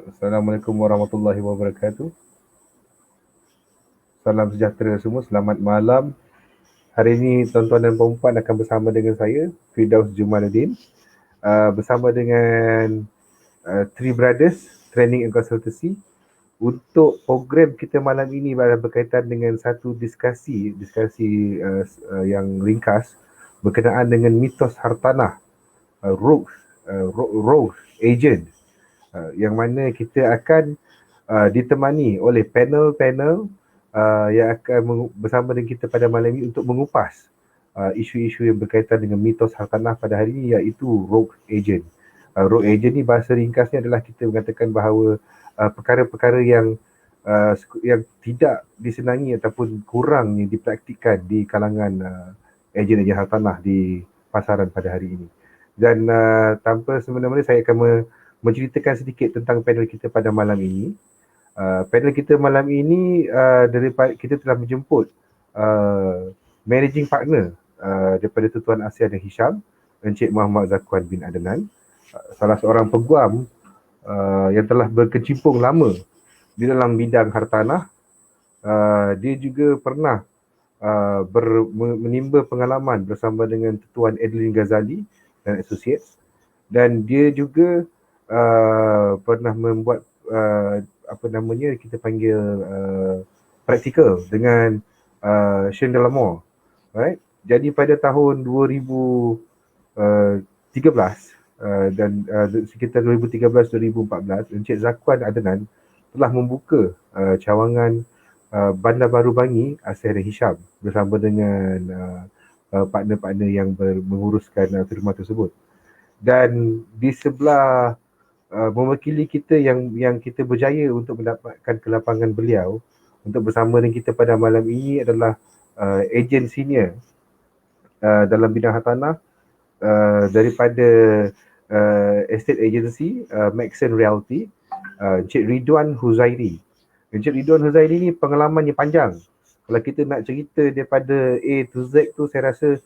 Assalamualaikum warahmatullahi wabarakatuh. Salam sejahtera semua, selamat malam. Hari ini tuan-tuan dan puan akan bersama dengan saya, Firdaus Jumaluddin, bersama dengan Three Brothers Training and Consultancy. Untuk program kita malam ini berkaitan dengan satu diskusi yang ringkas berkenaan dengan mitos hartanah, rogue agent, yang mana kita akan ditemani oleh panel-panel yang akan bersama dengan kita pada malam ini untuk mengupas isu-isu yang berkaitan dengan mitos hartanah pada hari ini, iaitu rogue agent. Rogue agent ni bahasa ringkasnya adalah kita mengatakan bahawa perkara-perkara yang tidak disenangi ataupun kurang yang dipraktikkan di kalangan ejen-ejen hartanah di pasaran pada hari ini. Dan tanpa semena-mena saya akan menceritakan sedikit tentang panel kita pada malam ini. Panel kita malam ini daripada kita telah menjemput managing partner daripada Tuan Asia dan Hisham, Encik Muhammad Zakwan bin Adnan, salah seorang peguam yang telah berkecimpung lama di dalam bidang hartanah. Dia juga pernah menimba pengalaman bersama dengan Tuan Adeline Ghazali dan Associates, dan dia juga pernah membuat kita panggil praktikal dengan Shane Delamore, right? Jadi pada tahun 2013 dan sekitar 2013-2014, Encik Zakwan Adnan telah membuka cawangan Bandar Baru Bangi, Asia dan Hisham bersama dengan partner-partner yang menguruskan firma tersebut. Dan di sebelah mewakili kita yang kita berjaya untuk mendapatkan kelapangan beliau untuk bersama dengan kita pada malam ini adalah ejen senior dalam bidang hartanah daripada estate agency Maxen Realty, Encik Ridwan Huzairi. Encik Ridwan Huzairi ni pengalamannya panjang. Kalau kita nak cerita daripada A to Z tu, saya rasa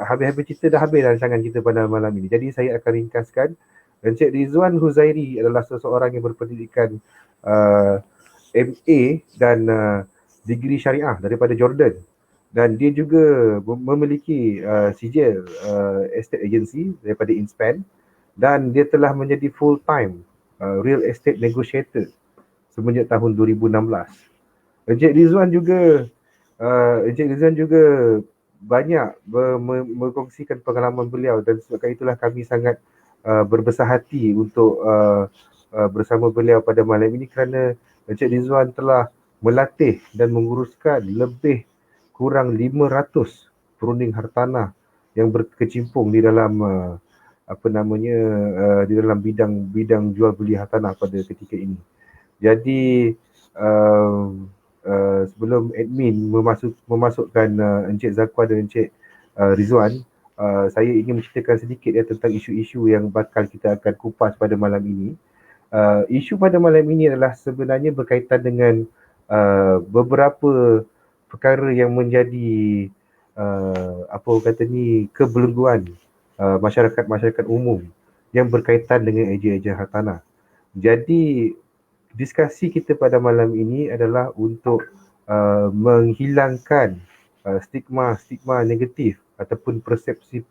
habis-habis cerita dah habis rancangan kita pada malam ini. Jadi saya akan ringkaskan. Encik Ridwan Huzairi adalah seseorang yang berpendidikan MA dan degree syariah daripada Jordan. Dan dia juga memiliki sijil estate agency daripada Inspan, dan dia telah menjadi full time real estate negotiator semenjak tahun 2016. Encik Rizwan juga banyak mengkongsikan pengalaman beliau, dan sebab itulah kami sangat berbesar hati untuk bersama beliau pada malam ini, kerana Encik Rizwan telah melatih dan menguruskan lebih kurang 500 perunding hartanah yang berkecimpung di dalam di dalam bidang jual beli hartanah pada ketika ini. Jadi sebelum admin memasukkan Encik Zakwan dan Encik Rizwan, saya ingin menceritakan sedikit tentang isu-isu yang bakal kita akan kupas pada malam ini. Isu pada malam ini adalah sebenarnya berkaitan dengan beberapa perkara yang menjadi kebelengguan masyarakat umum yang berkaitan dengan ejen-ejen hartanah. Jadi diskusi kita pada malam ini adalah untuk menghilangkan stigma negatif ataupun persepsi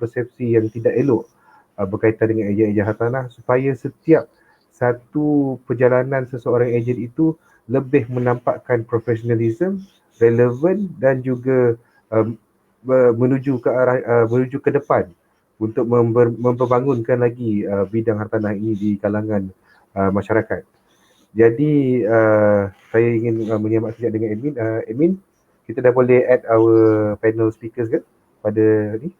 yang tidak elok berkaitan dengan ejen-ejen hartanah, supaya setiap satu perjalanan seseorang ejen itu lebih menampakkan profesionalism, relevan, dan juga menuju ke depan untuk memperbangunkan lagi bidang hartanah ini di kalangan masyarakat. Jadi saya ingin menyemak sekejap dengan admin. Admin, kita dah boleh add our panel speakers ke pada ni?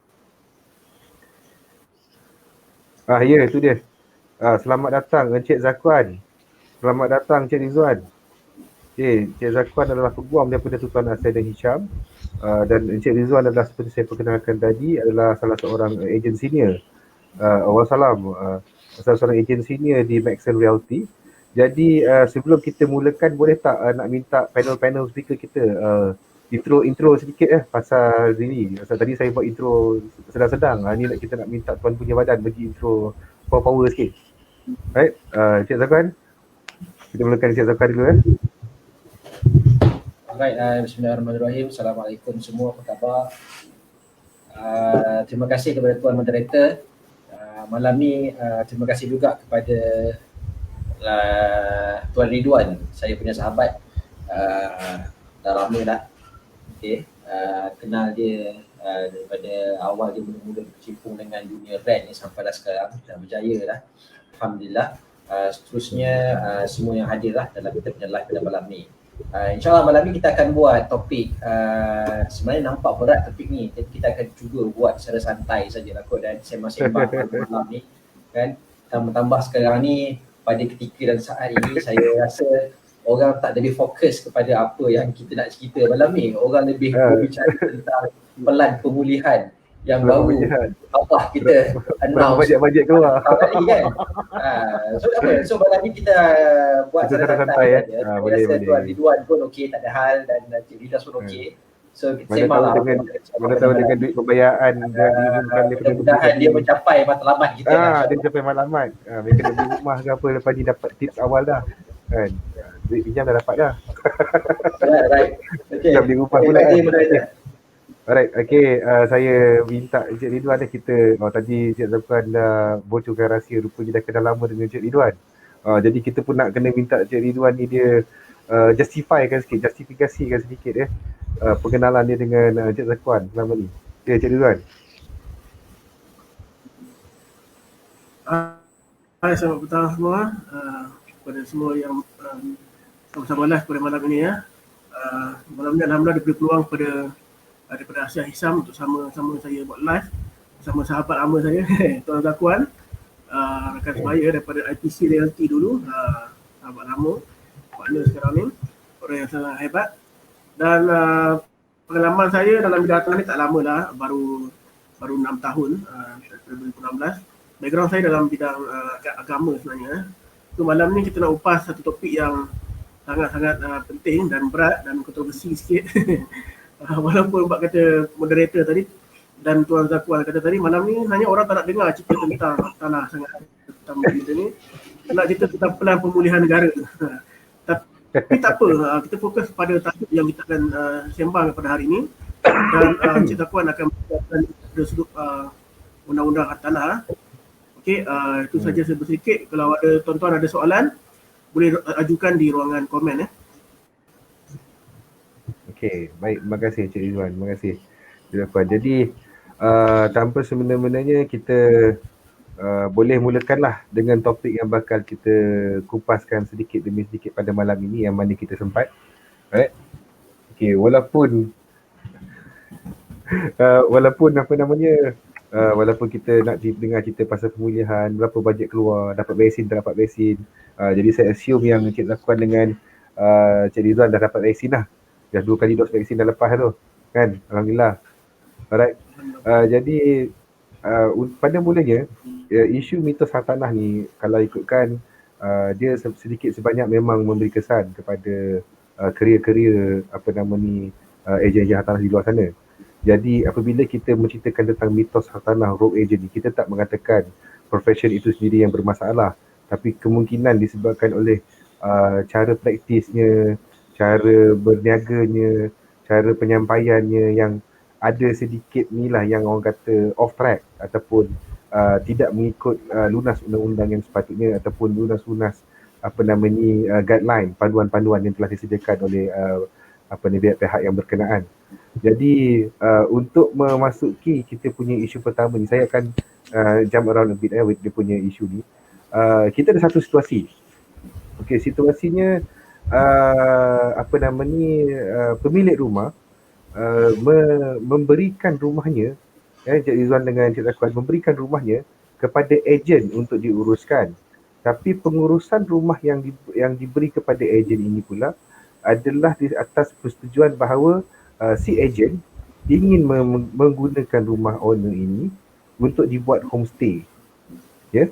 Ya, itu dia. Selamat datang Encik Zakwan. Selamat datang Encik Rizwan. Okay, Encik Zakwan adalah peguam daripada Tuan Asia dan Hisham, dan Encik Rizwan adalah, seperti saya perkenalkan tadi, adalah salah seorang ejen senior. Salah seorang ejen senior di Maxen Realty. Jadi sebelum kita mulakan, boleh tak nak minta panel-panel speaker kita intro sedikit pasal Zili. Pasal tadi saya buat intro sedang-sedang. Ni kita nak minta tuan punya badan bagi intro power sikit. Right, Cik Zakwan. Kita mulakan Cik Zakwan dulu Alright, bismillahirrahmanirrahim. Assalamualaikum semua, apa khabar? Terima kasih kepada tuan moderator. Malam ni terima kasih juga kepada Tuan Ridwan, saya punya sahabat. Dah lama dah. Okay. Kenal dia daripada awal dia mula-mula berkecimpung dengan dunia rap ni sampai dah sekarang, dah berjaya dah. Alhamdulillah. Seterusnya semua yang hadir lah dalam kita punya live pada malam ni. InsyaAllah malam ni kita akan buat topik, sebenarnya nampak berat topik ni, tapi kita akan cuba buat secara santai sajalah kot dan sembang-sembang malam ni kan. Tambah-tambah sekarang ni pada ketika dan saat ini saya rasa orang tak lebih fokus kepada apa yang kita nak cerita malam ni. Orang lebih berbicara tentang pelan pemulihan yang baru Allah kita announce bajet keluar tadi kan. So malam ni kita buat secara santai saja. Boleh. Tuan Ridwan pun okey, tak ada hal, dan Cik Lidas pun okey. So kita sembang lah. Mana tahu dengan duit pembayaan diumumkan mudah-mudahan dia mencapai matlamat kita. Dia mencapai matlamat. Mereka nak beli rumah ke apa, lepas ni dapat tips awal dah kan. Duit pinjam dah dapat dah. Right. Okay. Dah beli rumah pula kan. Alright, okay, saya minta Encik Ridwan kita, tadi Encik Zakwan dah bocorkan rahsia, rupanya dah kenal lama dengan Encik Ridwan. Jadi kita pun nak kena minta Encik Ridwan ni dia justifikasikan sedikit pengenalan dia dengan Encik Zakwan selama ni. Okay, Encik Ridwan. Hai, selamat petang semua. Kepada semua yang sama-sama live pada malam ini ya. Malam ni alhamdulillah diberi peluang daripada Asia Hisam untuk sama-sama saya buat live bersama sahabat lama saya Tuan Zakwan, rakan sebaya daripada IPC Realty dulu, sahabat lama, partner sekarang ni, orang yang sangat hebat. Dan pengalaman saya dalam bidang hartanah ni tak lama lah, baru 6 tahun, 2016. Background saya dalam bidang agama sebenarnya. So malam ni kita nak upas satu topik yang sangat-sangat penting dan berat dan kontroversi sikit. Walaupun buat kata moderator tadi dan Tuan Zakwan kata tadi, malam ni hanya orang tak nak dengar cerita tentang tanah sangat tentang benda ni. Nak cerita tentang pelan pemulihan negara. Tapi tak apa, kita fokus pada tajuk yang kita akan sembang pada hari ini. Dan Encik Zakwan akan berbincang dari sudut undang-undang hartanah. Okey, itu saja sedikit. Kalau ada tuan-tuan ada soalan, boleh ajukan di ruangan komen Okey, baik, terima kasih Encik Ridwan, terima kasih. Jadi tanpa semena-menanya kita boleh mulakanlah dengan topik yang bakal kita kupaskan sedikit demi sedikit pada malam ini yang mana kita sempat. Alright. Okey, walaupun walaupun kita nak dengar cerita pasal pemulihan, berapa bajet keluar, dapat vaksin, tak dapat vaksin. Jadi saya assume yang Encik Zakwan dengan Encik Ridwan dah dapat vaksin dah. Dah 2 kali dos vaksin dah lepas tu kan, alhamdulillah. Alright. Jadi pada mulanya isu mitos hartanah ni kalau ikutkan dia sedikit sebanyak memang memberi kesan kepada kerja-kerja ejen-ejen hartanah di luar sana. Jadi apabila kita menceritakan tentang mitos hartanah road agent ni, kita tak mengatakan profession itu sendiri yang bermasalah, tapi kemungkinan disebabkan oleh cara praktisnya, cara berniaganya, cara penyampaiannya yang ada sedikit ni lah yang orang kata off track ataupun tidak mengikut lunas undang-undang yang sepatutnya ataupun lunas guideline, panduan-panduan yang telah disediakan oleh pihak yang berkenaan. Jadi untuk memasuki kita punya isu pertama ni, saya akan jump around a bit with dia punya isu ni. Kita ada satu situasi. Okey, situasinya pemilik rumah memberikan rumahnya, Encik Ridwan dengan Encik Zakwan memberikan rumahnya kepada ejen untuk diuruskan. Tapi pengurusan rumah yang diberi kepada ejen ini pula adalah di atas persetujuan bahawa si ejen ingin menggunakan rumah owner ini untuk dibuat homestay. Ya.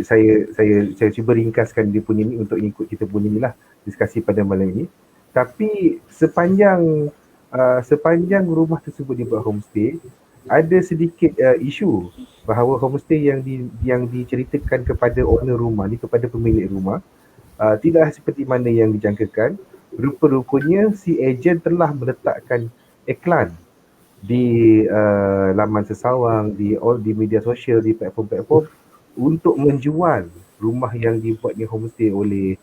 Saya cuba ringkaskan dia punya ni untuk ikut kita punya ni lah diskusi pada malam ini. Tapi sepanjang sepanjang rumah tersebut dibuat homestay, ada sedikit isu bahawa homestay yang diceritakan kepada owner rumah ni, kepada pemilik rumah, tidaklah seperti mana yang dijangkakan. Rupa-rupanya si ejen telah meletakkan iklan di laman sesawang, di media sosial, di platform-platform untuk menjual rumah yang dibuat di homestay oleh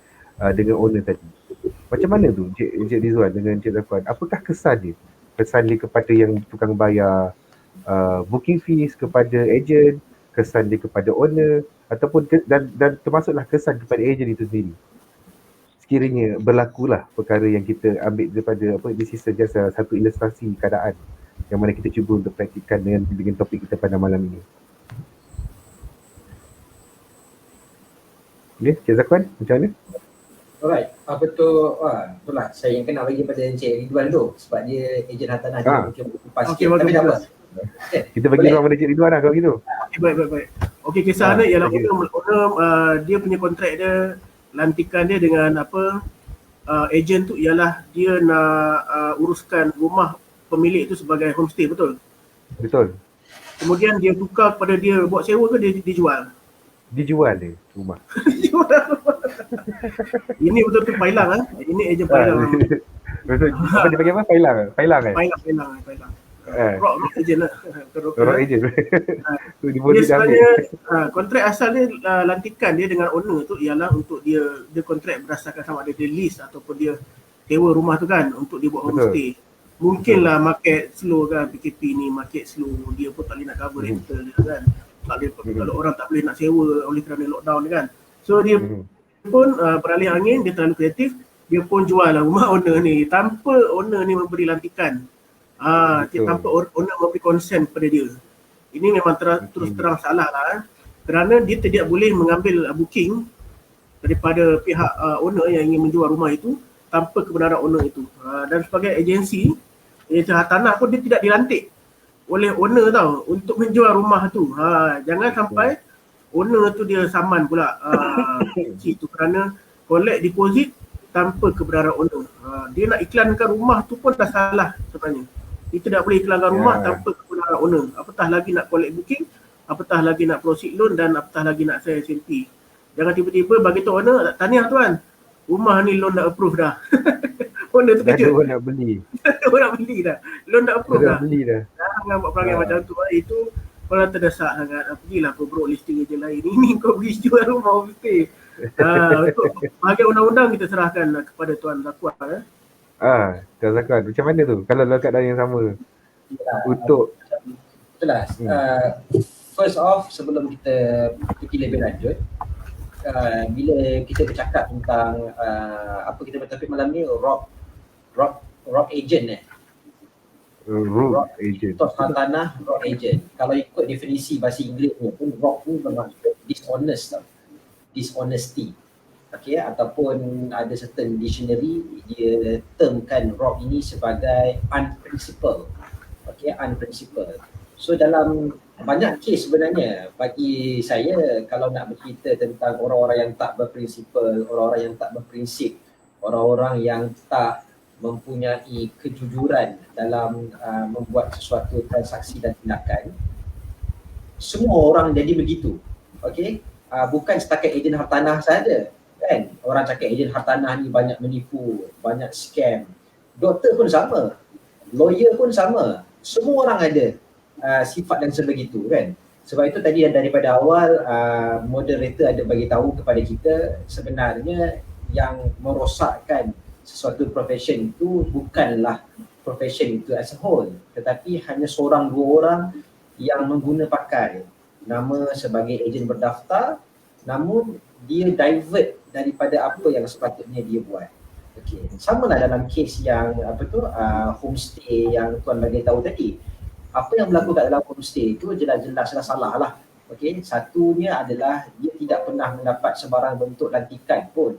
dengan owner tadi. Macam mana tu Encik Rizwan dengan Encik Zafran? Apakah kesan dia? Kesan dia kepada yang tukang bayar booking fees, kepada ejen, kesan dia kepada owner, ataupun dan termasuklah kesan kepada ejen itu sendiri. Sekiranya berlakulah perkara yang kita ambil daripada this is just satu ilustrasi keadaan yang mana kita cuba untuk praktikkan dengan topik kita pada malam ini. Okay, Cik Zakwan, macam mana? Alright, betul lah. Saya yang kena bagi pada Encik Ridwan tu sebab dia ejen hartanah dia mungkin kupas sikit. Tapi tak apa. Kita bagi ruang pada Encik Ridwan lah kalau gitu. Baik. Okey, kisah ni ialah owner dia punya kontrak dia, lantikan dia dengan ejen tu ialah dia nak uruskan rumah pemilik tu sebagai homestay, betul? Betul. Kemudian dia tukar kepada dia buat sewa ke dia dijual? Dijual dia rumah. Ini betul-betul pailang Ini ejen pailang. Betul. Apa dia panggil apa? Pailang kan? Pailang. Rock agent lah. Rock agent. Dia sebenarnya kontrak asal dia, lantikan dia dengan owner tu ialah untuk dia kontrak berdasarkan sama ada dia lease ataupun dia sewa rumah tu kan untuk dia buat homestay. Mungkinlah market slow kan, PKP ni market slow, dia pun tak boleh nak cover rental dia kan. Tak boleh, kalau orang tak boleh nak sewa oleh kerana lockdown kan. So dia pun beralih angin, dia terlalu kreatif, dia pun jual lah rumah owner ni tanpa owner ni memberi lantikan. Tanpa owner memberi consent kepada dia. Ini memang terus terang salah lah kerana dia tidak boleh mengambil booking daripada pihak owner yang ingin menjual rumah itu tanpa kebenaran owner itu. Dan sebagai agensi hartanah pun dia tidak dilantik oleh owner tau untuk menjual rumah tu. Jangan sampai owner tu dia saman pula itu kerana collect deposit tanpa kebenaran owner. Dia nak iklankan rumah tu pun dah salah sebenarnya. Dia tidak boleh iklankan rumah tanpa kebenaran owner. Apatah lagi nak collect booking, apatah lagi nak proceed loan dan apatah lagi nak sell SMP. Jangan tiba-tiba bagi tu owner, tahniah tuan, rumah ni loan dah approve dah. Owner tu kejut. Orang nak beli. Orang nak beli dah. Loan dah approve dah. Beli dah. Jangan buat perangai macam tu. Itu kalau terdesak sangat, pergilah bro listing je lain. Ini kau pergi jual rumah homestay. Untuk bahagian undang-undang kita serahkan kepada Tuan Zakwan. Tuan Zakwan, macam mana tu kalau dalam keadaan yang sama? Untuk betul lah. First off, sebelum kita pergi lebih lanjut, bila kita bercakap tentang apa kita bertopik malam ni, rock agent rock agent. Tos hartanah rock agent. Kalau ikut definisi bahasa Inggerisnya pun rock ni bermaksud dishonest tau. Dishonesty. Okay, ataupun ada certain dictionary dia termkan rock ini sebagai unprincipled. Okay, unprincipled. So dalam banyak kes sebenarnya bagi saya kalau nak bercerita tentang orang-orang yang tak berprinsipal, orang-orang yang tak berprinsip, orang-orang yang tak mempunyai kejujuran dalam membuat sesuatu transaksi dan tindakan, semua orang jadi begitu. Okay, bukan setakat ejen hartanah saja kan. Orang cakap ejen hartanah ni banyak menipu, banyak scam. Doktor pun sama, lawyer pun sama, semua orang ada sifat dan sebegitu kan. Sebab itu tadi daripada awal moderator ada bagi tahu kepada kita sebenarnya yang merosakkan sesuatu profession itu bukanlah profession itu as a whole, tetapi hanya seorang dua orang yang mengguna pakai nama sebagai ejen berdaftar namun dia divert daripada apa yang sepatutnya dia buat. Okey, samalah dalam kes yang homestay yang tuan bagi tahu tadi. Apa yang berlaku kat dalam homestay itu jelas-jelas salah lah. Okey, satunya adalah dia tidak pernah mendapat sebarang bentuk lantikan pun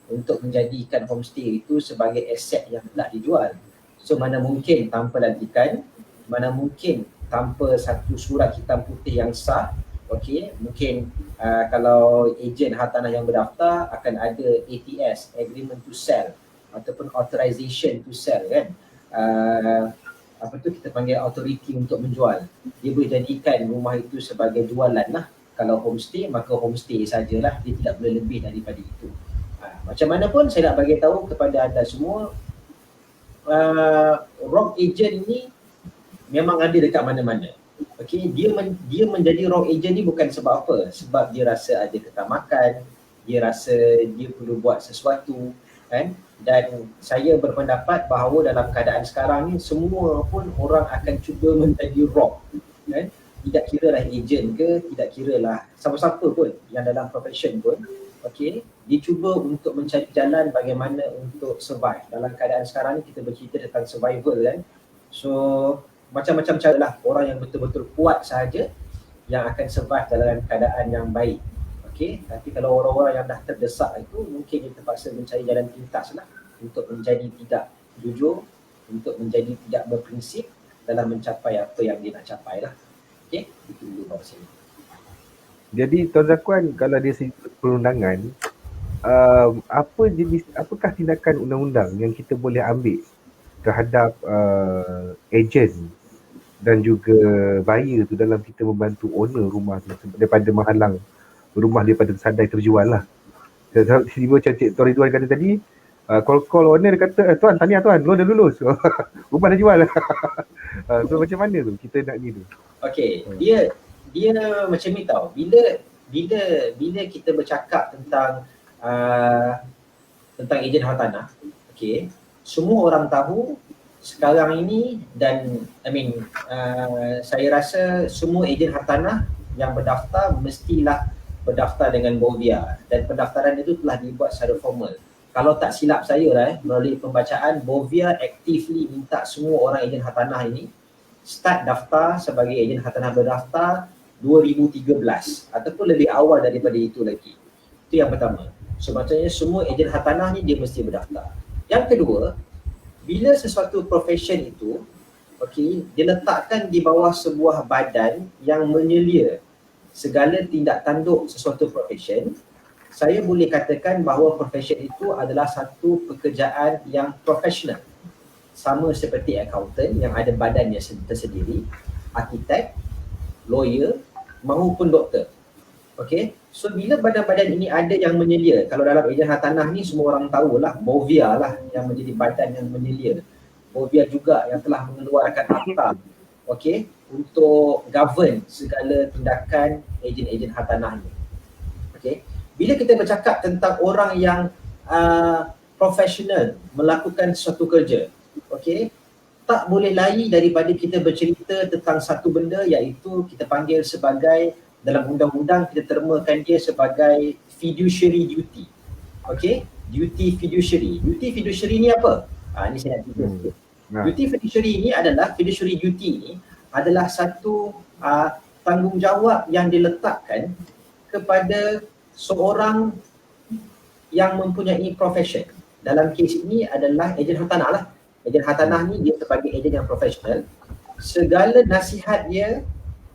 untuk menjadikan homestay itu sebagai aset yang nak dijual. So mana mungkin tanpa lantikan, mana mungkin tanpa satu surat hitam putih yang sah. Okey, mungkin kalau ejen hartanah yang berdaftar akan ada ATS, agreement to sell ataupun authorization to sell kan. apa tu kita panggil authority untuk menjual. Dia boleh jadikan rumah itu sebagai jualan lah. Kalau homestay, maka homestay sajalah, dia tidak boleh lebih daripada itu. Macam mana pun saya nak bagi tahu kepada anda semua, wrong agent ni memang ada dekat mana-mana. Okey, dia menjadi wrong agent ni bukan sebab apa? Sebab dia rasa ada ketamakan, dia rasa dia perlu buat sesuatu, kan? Dan saya berpendapat bahawa dalam keadaan sekarang ni semua pun orang akan cuba menjadi wrong, kan? Tidak kira lah agent ke, tidak kira lah siapa-siapa pun yang dalam profession pun, okey, dia cuba untuk mencari jalan bagaimana untuk survive. Dalam keadaan sekarang ni kita bercerita tentang survival, kan? So macam-macam cara lah orang yang betul-betul kuat sahaja yang akan survive dalam keadaan yang baik. Okey, tapi kalau orang-orang yang dah terdesak itu mungkin dia terpaksa mencari jalan pintas lah untuk menjadi tidak jujur, untuk menjadi tidak berprinsip dalam mencapai apa yang dia nak capai lah. Okey, itu dulu dari saya. Jadi Tuan Zakwan, kalau dia perundangan, apakah tindakan undang-undang yang kita boleh ambil terhadap ejen dan juga buyer tu dalam kita membantu owner rumah tu daripada menghalang rumah daripada tersadai terjual lah. Tiba-tiba macam Cik Tuan Ridwan kata tadi, call owner dia kata, tuan tahniah tuan, loan dah lulus. Rumah dah jual lah. So macam mana tu kita nak ni tu? Okey, dia macam ni tau. Bila kita bercakap tentang ejen hartanah, okey, semua orang tahu sekarang ini dan saya rasa semua ejen hartanah yang berdaftar mestilah berdaftar dengan Bovia, dan pendaftaran itu telah dibuat secara formal. Kalau tak silap saya lah, melalui pembacaan, Bovia actively minta semua orang ejen hartanah ini start daftar sebagai ejen hartanah berdaftar 2013 ataupun lebih awal daripada itu lagi. Itu yang pertama. So maksudnya semua ejen hartanah ni dia mesti berdaftar. Yang kedua, bila sesuatu profession itu diletakkan di bawah sebuah badan yang menyelia segala tindak tanduk sesuatu profession, saya boleh katakan bahawa profession itu adalah satu pekerjaan yang profesional. Sama seperti accountant yang ada badannya tersendiri, arkitek, lawyer maupun doktor. Okey, so bila badan-badan ini ada yang menyelia, kalau dalam ejen hartanah ni semua orang tahulah Bovia lah yang menjadi badan yang menyelia. Bovia juga yang telah mengeluarkan akta, okey, untuk govern segala tindakan ejen-ejen hartanah ni. Okey, bila kita bercakap tentang orang yang profesional melakukan suatu kerja, okey, tak boleh lari daripada kita bercerita tentang satu benda, iaitu kita panggil sebagai, dalam undang-undang kita termakan dia sebagai fiduciary duty. Okey, duty fiduciary. Duty fiduciary ni apa? Ini saya nak cerita sikit. Duty fiduciary ni adalah, fiduciary duty ni adalah satu tanggungjawab yang diletakkan kepada seorang yang mempunyai profession. Dalam kes ini adalah ejen hartanah lah. Ejen hartanah ni dia sebagai ejen yang profesional. Segala nasihat dia,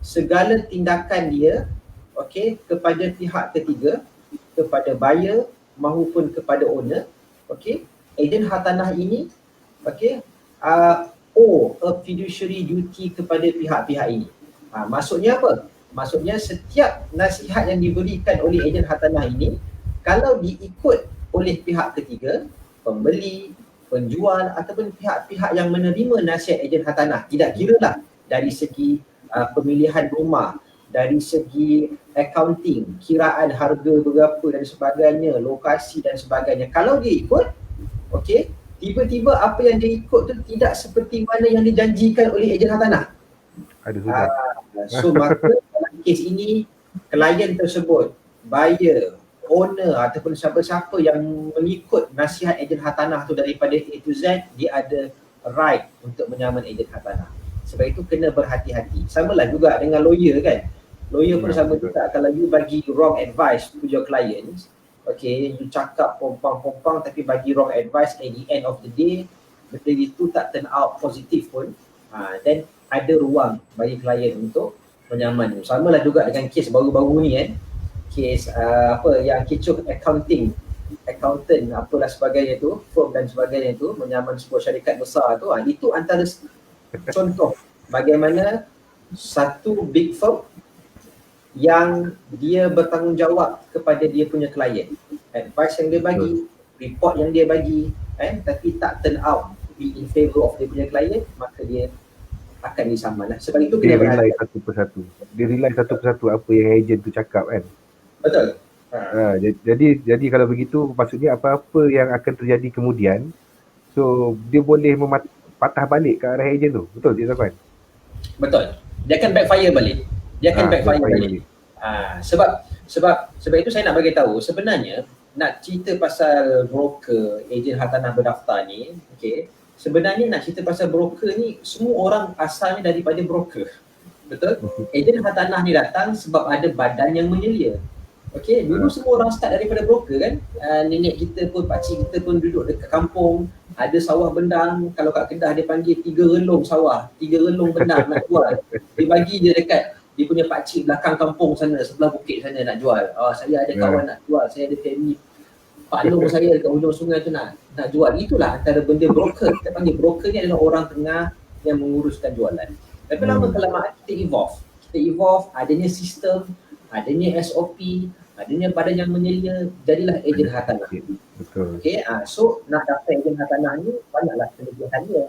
segala tindakan dia, okey, kepada pihak ketiga, kepada buyer maupun kepada owner, okey, ejen hartanah ini, okey, owe a fiduciary duty kepada pihak-pihak ini. Maksudnya apa? Maksudnya setiap nasihat yang diberikan oleh ejen hartanah ini, kalau diikut oleh pihak ketiga, pembeli, penjual ataupun pihak-pihak yang menerima nasihat ejen hartanah, tidak kiralah dari segi pemilihan rumah, dari segi accounting, kiraan harga berapa dan sebagainya, lokasi dan sebagainya. Kalau dia ikut, okey, tiba-tiba apa yang dia ikut tu tidak seperti mana yang dijanjikan oleh ejen hartanah. So maka dalam kes ini, klien tersebut, buyer, owner ataupun siapa-siapa yang mengikut nasihat ejen hartanah tu daripada A to Z, dia ada right untuk menyaman ejen hartanah. Sebab itu kena berhati-hati. Samalah juga dengan lawyer, kan. Lawyer pun sama juga. Kalau you bagi wrong advice to your clients, okay, you cakap pompang-pompang tapi bagi wrong advice, at the end of the day, benda itu tak turn out positif pun, then ada ruang bagi klien untuk menyaman. Samalah juga dengan kes baru-baru ni, kes yang kecoh accounting accountant apalah sebagainya tu, firm dan sebagainya tu menyaman sebuah syarikat besar tu, itu antara contoh bagaimana satu big firm yang dia bertanggungjawab kepada dia punya klien. Advice yang dia bagi, report yang dia bagi, tapi tak turn out be in favor of dia punya klien, maka dia akan disaman lah. Sebab itu Dia kena rely satu persatu. Dia rely satu persatu apa yang ejen tu cakap kan. betul. Jadi kalau begitu maksudnya apa-apa yang akan terjadi kemudian, so dia boleh patah balik ke arah ejen tu. Betul Cik Zafran? Betul. Dia akan backfire balik. Backfire balik. Sebab itu saya nak bagi tahu sebenarnya nak cerita pasal broker, ejen hartanah berdaftar ni, okey. Sebenarnya nak cerita pasal broker ni semua orang asalnya daripada broker. Betul? Ejen hartanah ni datang sebab ada badan yang menyelia. Okey, dulu semua orang start daripada broker kan. Nenek kita pun, pakcik kita pun duduk dekat kampung, ada sawah bendang, kalau kat Kedah dia panggil 3 relung sawah, 3 relung bendang nak jual. Dia bagi je dekat dia punya pakcik belakang kampung sana, sebelah bukit sana nak jual. Saya ada kawan nak jual, saya ada family Pak Long saya dekat hujung sungai tu nak jual. Itulah antara benda broker. Kita panggil broker ni adalah orang tengah yang menguruskan jualan. Tapi lama kelamaan kita evolve, adanya sistem, adanya SOP, adanya badan yang menyelia, jadilah ejen hartanah. Betul. Okay, so nak daftar ejen hartanah ni banyaklah kelebihannya.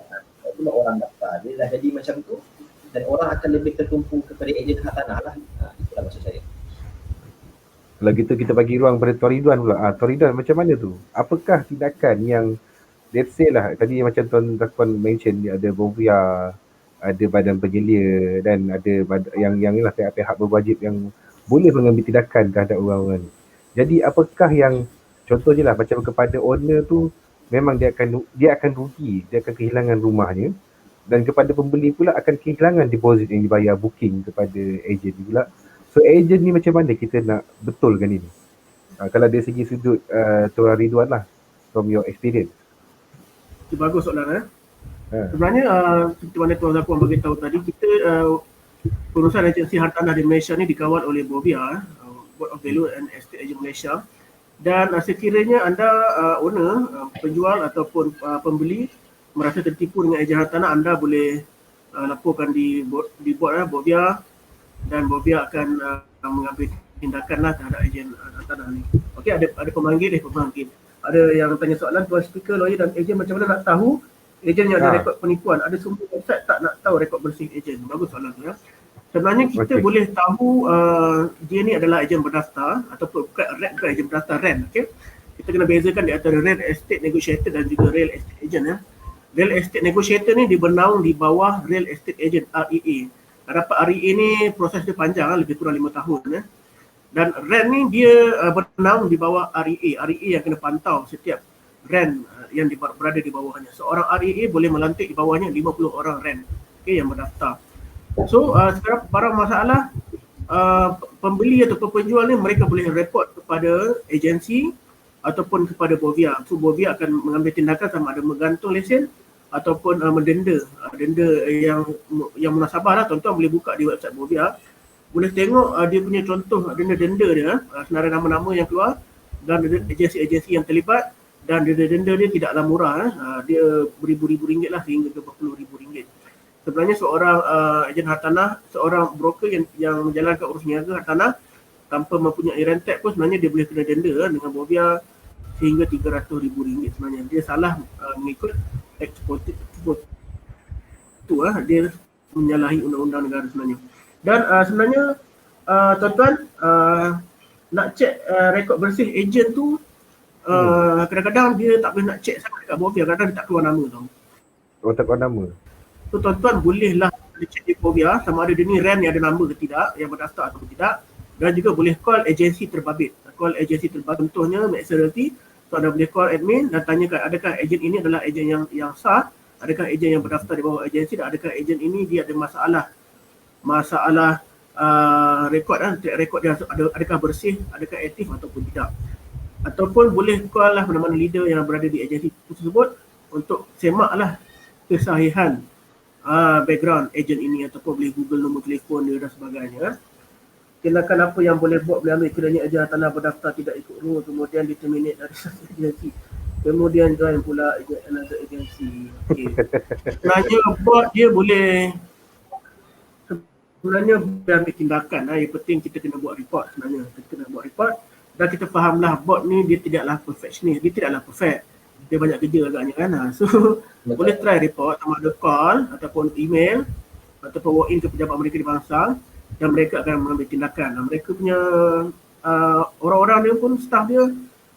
Itulah orang daftar. Dia dah jadi macam tu dan orang akan lebih tertumpu kepada ejen hartanah lah. Itulah maksud saya. Kalau gitu kita bagi ruang pada Tuan Ridwan pula. Tuan Ridwan macam mana tu? Apakah tindakan yang let's say lah tadi macam Tuan Zakwan mention dia ada Bovia, ada badan penyelia dan ada yang lah pihak-pihak berwajib yang boleh mengambil tindakan terhadap orang-orang ni. Jadi apakah yang contoh je lah macam kepada owner tu memang dia akan rugi, dia akan kehilangan rumahnya dan kepada pembeli pula akan kehilangan deposit yang dibayar booking kepada ejen pula. So ejen ni macam mana kita nak betulkan ini? Kalau dari segi sudut Tuan Ridwan lah, from your experience. Itu bagus soalan. Sebenarnya seperti mana Tuan Zakwan bagi tahu tadi, kita pengurusan agensi hartanah di Malaysia ni dikawal oleh BOVIA, Board of Value and Estate Agent Malaysia. Dan sekiranya anda owner, penjual ataupun pembeli merasa tertipu dengan ejen hartanah, anda boleh laporkan di board BOVIA dan BOVIA akan mengambil tindakan lah terhadap ejen hartanah ni. Okey, ada pemanggil. Ada yang tanya soalan, Tuan Speaker, lawyer dan ejen macam mana nak tahu ejen yang ada rekod penipuan? Ada semua website tak nak tahu rekod bersih ejen? Bagus soalan tu ya. Sebenarnya kita boleh tahu dia ni adalah ejen berdaftar ataupun bukan ejen berdaftar, REN. Okay? Kita kena bezakan di antara Real Estate Negotiator dan juga Real Estate Agent ya. Real Estate Negotiator ni dibernaung di bawah Real Estate Agent, REA. Dapat REA ni proses dia panjang, lebih kurang 5 tahun ya. Dan REN ni dia bernaung di bawah REA. REA yang kena pantau setiap REN yang berada di bawahnya. Seorang REA boleh melantik di bawahnya 50 orang REN, okay, yang berdaftar. So sekarang barang masalah pembeli ataupun penjual ni mereka boleh report kepada agensi ataupun kepada BOVIA. So BOVIA akan mengambil tindakan sama ada menggantung lesen ataupun mendenda. Denda yang munasabah lah. Tuan-tuan boleh buka di website BOVIA. Boleh tengok dia punya contoh denda dia, senarai nama-nama yang keluar dan agensi-agensi yang terlibat, dan denda dia tidaklah murah. Dia beribu-ribu ringgit lah sehingga ke berpuluh ribu ringgit. Sebenarnya seorang ejen hartanah, seorang broker yang menjalankan urus niaga hartanah tanpa mempunyai rented pun sebenarnya dia boleh kena denda dengan BOVIA sehingga RM300,000 sebenarnya. Dia salah mengikut ekspor tu, dia menyalahi undang-undang negara sebenarnya. Dan sebenarnya tuan-tuan nak cek rekod bersih ejen tu kadang-kadang dia tak boleh nak cek sangat dekat BOVIA, kadang-kadang dia tak keluar nama tau. Tak keluar nama. So tuan-tuan bolehlah cek di BOVIA sama ada dia ni REN yang ada nama ke tidak, yang berdaftar atau tidak, dan juga boleh call agensi terbabit. Contohnya Max Realty, so anda boleh call admin dan tanyakan adakah ejen ini adalah ejen yang sah, adakah ejen yang berdaftar di bawah agensi, dan adakah ejen ini dia ada masalah rekod dia adakah bersih, adakah aktif ataupun tidak. Ataupun boleh call lah mana-mana leader yang berada di agensi tersebut untuk semaklah kesahihan background ejen ini, ataupun boleh Google nombor telefon dia dan sebagainya. tindakan apa yang boleh buat boleh ambil kiranya ejen hartanah berdaftar tidak ikut rule, kemudian diterminate dari satu agensi, kemudian join pula another agency. Okay. Sebenarnya board dia boleh sebenarnya ambil tindakan. Yang penting kita kena buat report sebenarnya. Kita kena buat report dan kita fahamlah board ni dia tidaklah perfectionist, dia tidaklah perfect. Dia banyak kerja agaknya kan. So boleh try report sama ada call ataupun email ataupun walk in ke pejabat mereka di bangsal dan mereka akan mengambil tindakan. Dan mereka punya orang-orang dia pun staff dia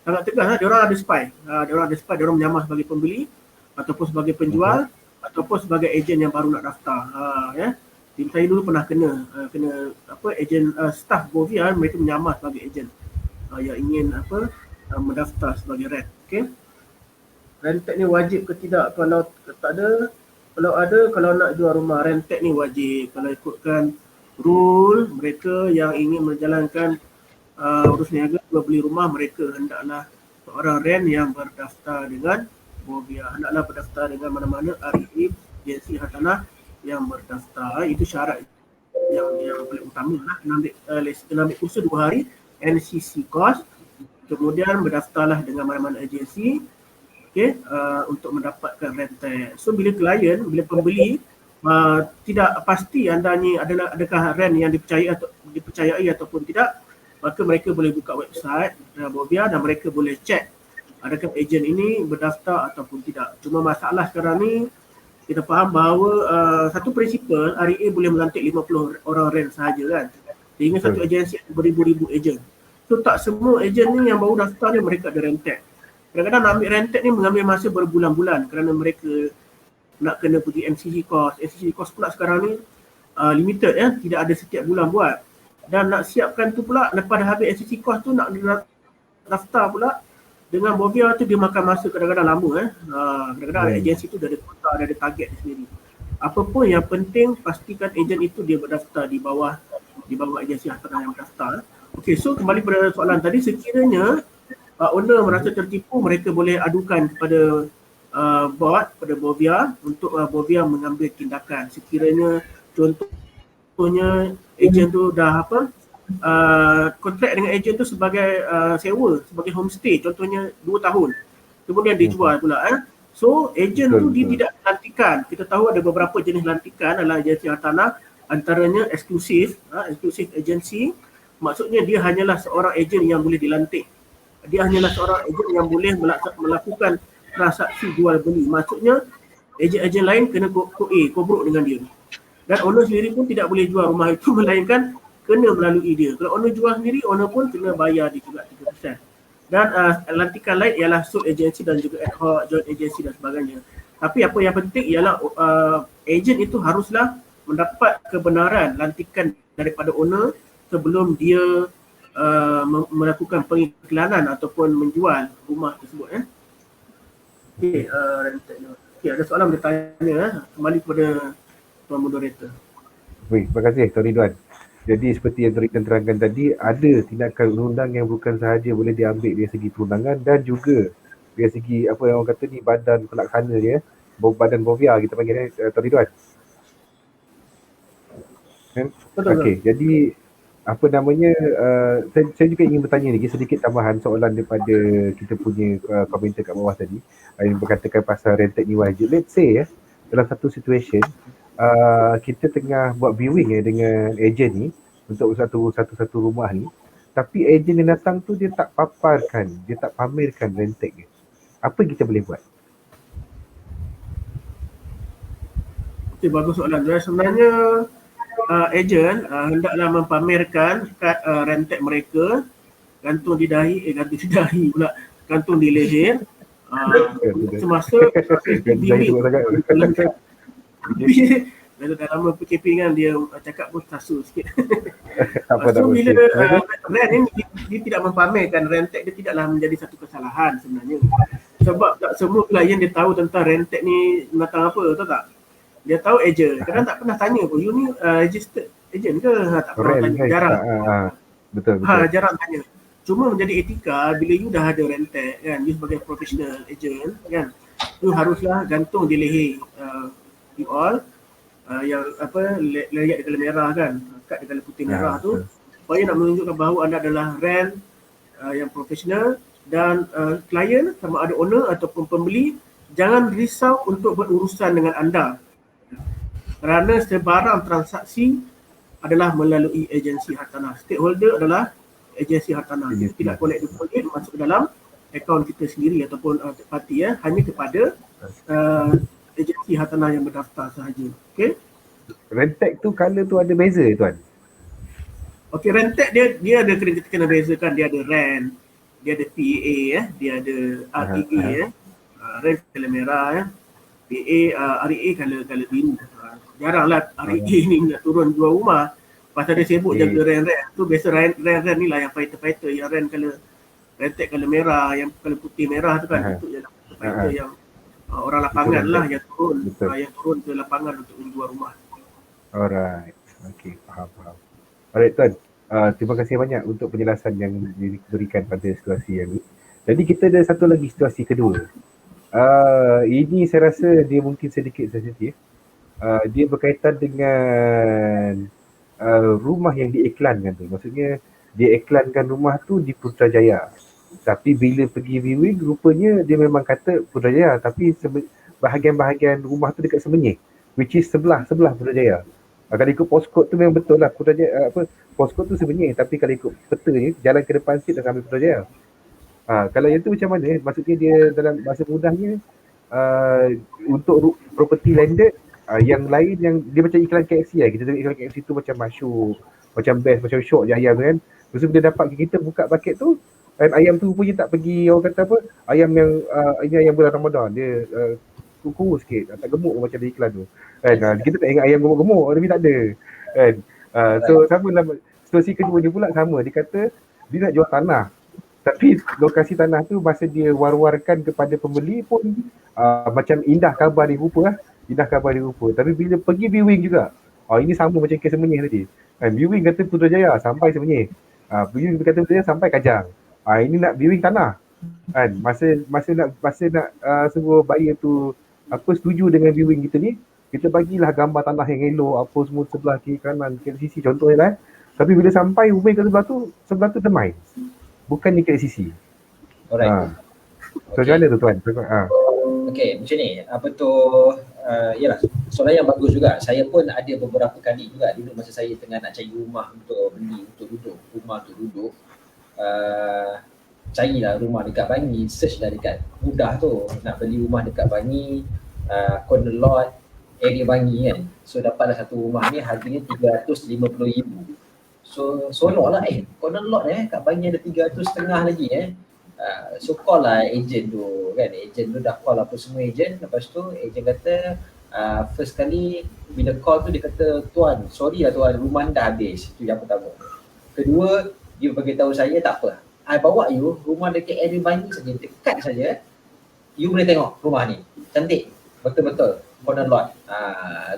sangat tegas. Dia orang ada spy. Dia orang ada spy, dia orang menyamar sebagai pembeli ataupun sebagai penjual ataupun sebagai ejen yang baru nak daftar. Ya. Tim saya dulu pernah kena ejen staff Bovia, mereka menyamar sebagai ejen yang ingin mendaftar sebagai rent. Okey. Rentek ni wajib ke tidak? Kalau tak ada, kalau nak jual rumah rentek ni wajib. Kalau ikutkan rule mereka yang ingin menjalankan urus niaga jual beli rumah, mereka hendaklah seorang rent yang berdaftar dengan Bovia, hendaklah berdaftar dengan mana-mana REA, agensi hartanah yang berdaftar. Itu syarat yang paling utama lah. Kena ambil kursus 2 hari, NCC course, kemudian berdaftarlah dengan mana-mana agensi, untuk mendapatkan rentek. So bila bila pembeli tidak pasti anda ni adakah rent yang dipercayai ataupun tidak, maka mereka boleh buka website Bovia dan mereka boleh check adakah ejen ini berdaftar ataupun tidak. Cuma masalah sekarang ni kita faham bahawa satu prinsipal REA boleh melantik 50 orang rent sahaja kan. Sehingga satu agensi ada beribu-ribu ejen. So tak semua ejen ni yang baru daftar ni mereka ada rentek. Kadang-kadang nak ambil rentek ni mengambil masa berbulan-bulan kerana mereka nak kena pergi MCC course. MCC course pula sekarang ni limited ya, tidak ada setiap bulan buat. Dan nak siapkan tu pula, lepas dah habis MCC course tu nak daftar pula dengan Bovia tu dia makan masa kadang-kadang lama kadang-kadang agensi tu dah ada quota, dah ada target sendiri. Apa pun yang penting pastikan ejen itu dia berdaftar di bawah agensi hartanah yang berdaftar. Okey, so kembali pada soalan tadi, sekiranya owner merasa tertipu, mereka boleh adukan kepada board, pada Bovia untuk Bovia mengambil tindakan. Sekiranya contohnya ejen tu dah kontrak dengan ejen tu sebagai sewa, sebagai homestay, contohnya 2 tahun. Kemudian dijual pula. So ejen tu dia tidak lantikan. Kita tahu ada beberapa jenis lantikan dalam agensi hartanah, antaranya eksklusif agensi. Maksudnya dia hanyalah seorang ejen yang boleh dilantik. Dia hanyalah seorang ejen yang boleh melakukan transaksi jual beli. Maksudnya ejen-ejen lain kena kobruk dengan dia. Dan owner sendiri pun tidak boleh jual rumah itu melainkan kena melalui dia. Kalau owner jual sendiri, owner pun kena bayar dia juga 3%. Dan lantikan lain ialah sole agency dan juga ad hoc, joint agency dan sebagainya. Tapi apa yang penting ialah ejen itu haruslah mendapat kebenaran lantikan daripada owner sebelum dia melakukan pengiklanan ataupun menjual rumah tersebut. Okey, ada soalan bertanya kembali kepada Tuan Moderator. Baik, terima kasih Tuan Ridwan. Jadi seperti yang Tuan terangkan tadi, ada tindakan undang yang bukan sahaja boleh diambil dari segi perundangan dan juga dari segi apa yang orang kata ni badan pelaksana dia, badan Bovia kita panggil Tuan Ridwan. Okey, jadi apa namanya, saya juga ingin bertanya lagi sedikit tambahan soalan daripada kita punya komentar kat bawah tadi yang berkatakan pasal rented ni wajib. Let's say dalam satu situation kita tengah buat viewing dengan ejen ni untuk satu rumah ni, tapi ejen yang datang tu dia tak paparkan, dia tak pamerkan rented dia. Apa kita boleh buat? Okay, bagus soalan. Sebenarnya ejen hendaklah mempamerkan kad rented mereka, gantung di dahi, gantung di leher semasa bimbing. Dah lama PKP kan, dia cakap pun tasu sikit. So bila rent ni dia tidak mempamerkan rented, dia tidaklah menjadi satu kesalahan sebenarnya. Sebab tak semua klien dia tahu tentang rented ni tentang apa, tahu tak? Dia tahu ejen, kadang tak pernah tanya pun, you ni registered ejen ke? Tak pernah tanya, jarang. Betul. Jarang tanya. Cuma menjadi etika, bila you dah ada rented kan, you sebagai professional ejen kan, you haruslah gantung di leher you all yang layar di colour merah kan, kad di colour putih merah tu. supaya nak menunjukkan bahawa anda adalah rent yang profesional dan klien sama ada owner ataupun pembeli jangan risau untuk berurusan dengan anda kerana sebarang transaksi adalah melalui agensi hartanah. Stakeholder adalah agensi hartanah. Tidak boleh deposit masuk ke dalam akaun kita sendiri ataupun third party hanya kepada agensi hartanah yang berdaftar sahaja. Okey. Rentek tu color tu ada beza tuan. Okey, rentek dia ada kena bezakan, dia ada rent, dia ada PEA dia ada REA rent color merah REA color biru. Jaranglah REA ni nak turun jual rumah pasal dia sibuk jaga rent tu. Biasa rent ni lah yang fighter yang rent color rentek color merah, yang color putih merah tu kan, itu ialah fighter yang orang lapangan lah yang turun ke lapangan untuk menjual rumah. Alright. Okey, faham. Alright tuan. Terima kasih banyak untuk penjelasan yang diberikan pada situasi yang ni. Jadi kita ada satu lagi situasi kedua. Ini saya rasa dia mungkin sedikit sensitif. Dia berkaitan dengan rumah yang diiklankan tu. Maksudnya dia iklankan rumah tu di Putrajaya. Tapi bila pergi viewing rupanya dia memang kata Putrajaya tapi bahagian-bahagian rumah tu dekat Semenyih, which is sebelah Putrajaya. Kalau ikut postcode tu memang betul lah Putrajaya, postcode tu Semenyih, tapi kalau ikut peta ni jalan ke depan sikit dah sampai Putrajaya. Kalau yang tu macam mana? Maksudnya dia dalam bahasa mudahnya untuk property landed, yang lain yang dia macam iklan KFC lah. Kita tengok iklan KFC tu macam masyuk, macam best, macam syok je ayam kan. Lepas tu bila dapat kita buka paket tu, dan ayam tu punya tak pergi, orang kata apa, ayam yang ini ayam bulan Ramadan, dia kurus sikit, tak gemuk macam di iklan tu kan. Kita tak ingat ayam gemuk-gemuk tapi tak ada kan. So sama lah situasi kedua dia pula sama, dia kata dia nak jual tanah tapi lokasi tanah tu masa dia war-warkan kepada pembeli pun macam indah khabar di rupa tapi bila pergi viewing juga ini sama macam kes Semenyih tadi kan. Viewing kata Putrajaya sampai Semenyih, viewing kata Putrajaya sampai Kajang. Ini nak viewing tanah kan. Masa nak suruh buyer tu setuju dengan viewing kita ni, kita bagilah gambar tanah yang elok apa semua sebelah kiri kanan KLCC contohnya lah. Tapi bila sampai rumah ke sebelah tu demai, bukannya KLCC. Alright. So macam mana tu tuan? Okey, macam ni. Yalah, soalan yang bagus juga. Saya pun ada beberapa kali juga dulu masa saya tengah nak cari rumah untuk beli, untuk duduk. Carilah rumah dekat Bangi, search lah dekat mudah tu nak beli rumah dekat Bangi, corner lot area Bangi kan. So dapatlah satu rumah ni harganya 350,000. So sonok lah corner lot kat Bangi ada 350 lagi so call lah agent tu kan. Agent tu dah call apa semua agent. Lepas tu agent kata first kali bila call tu dia kata, tuan sorry lah tuan, rumah ni dah habis. Itu yang pertama. Kedua, dia beritahu saya tak apa, I bawa you rumah dekat area Bangi saja, dekat saja, you boleh tengok rumah ni, cantik, betul-betul corner lot.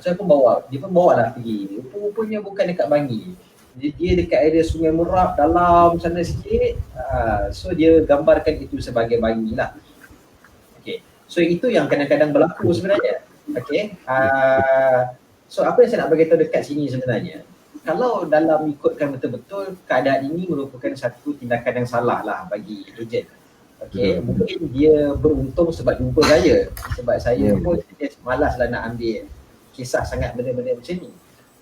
So dia pun bawa lah pergi. Rupanya bukan dekat Bangi, dia dekat area Sungai Merap dalam sana sikit. So dia gambarkan itu sebagai Bangi lah. Okay, so itu yang kadang-kadang berlaku sebenarnya. Okay, so apa yang saya nak beritahu dekat sini sebenarnya, kalau dalam ikutkan betul-betul, keadaan ini merupakan satu tindakan yang salah lah bagi ejen. Okay, mungkin dia beruntung sebab jumpa saya. Sebab saya pun malas lah nak ambil kisah sangat benda-benda macam ni.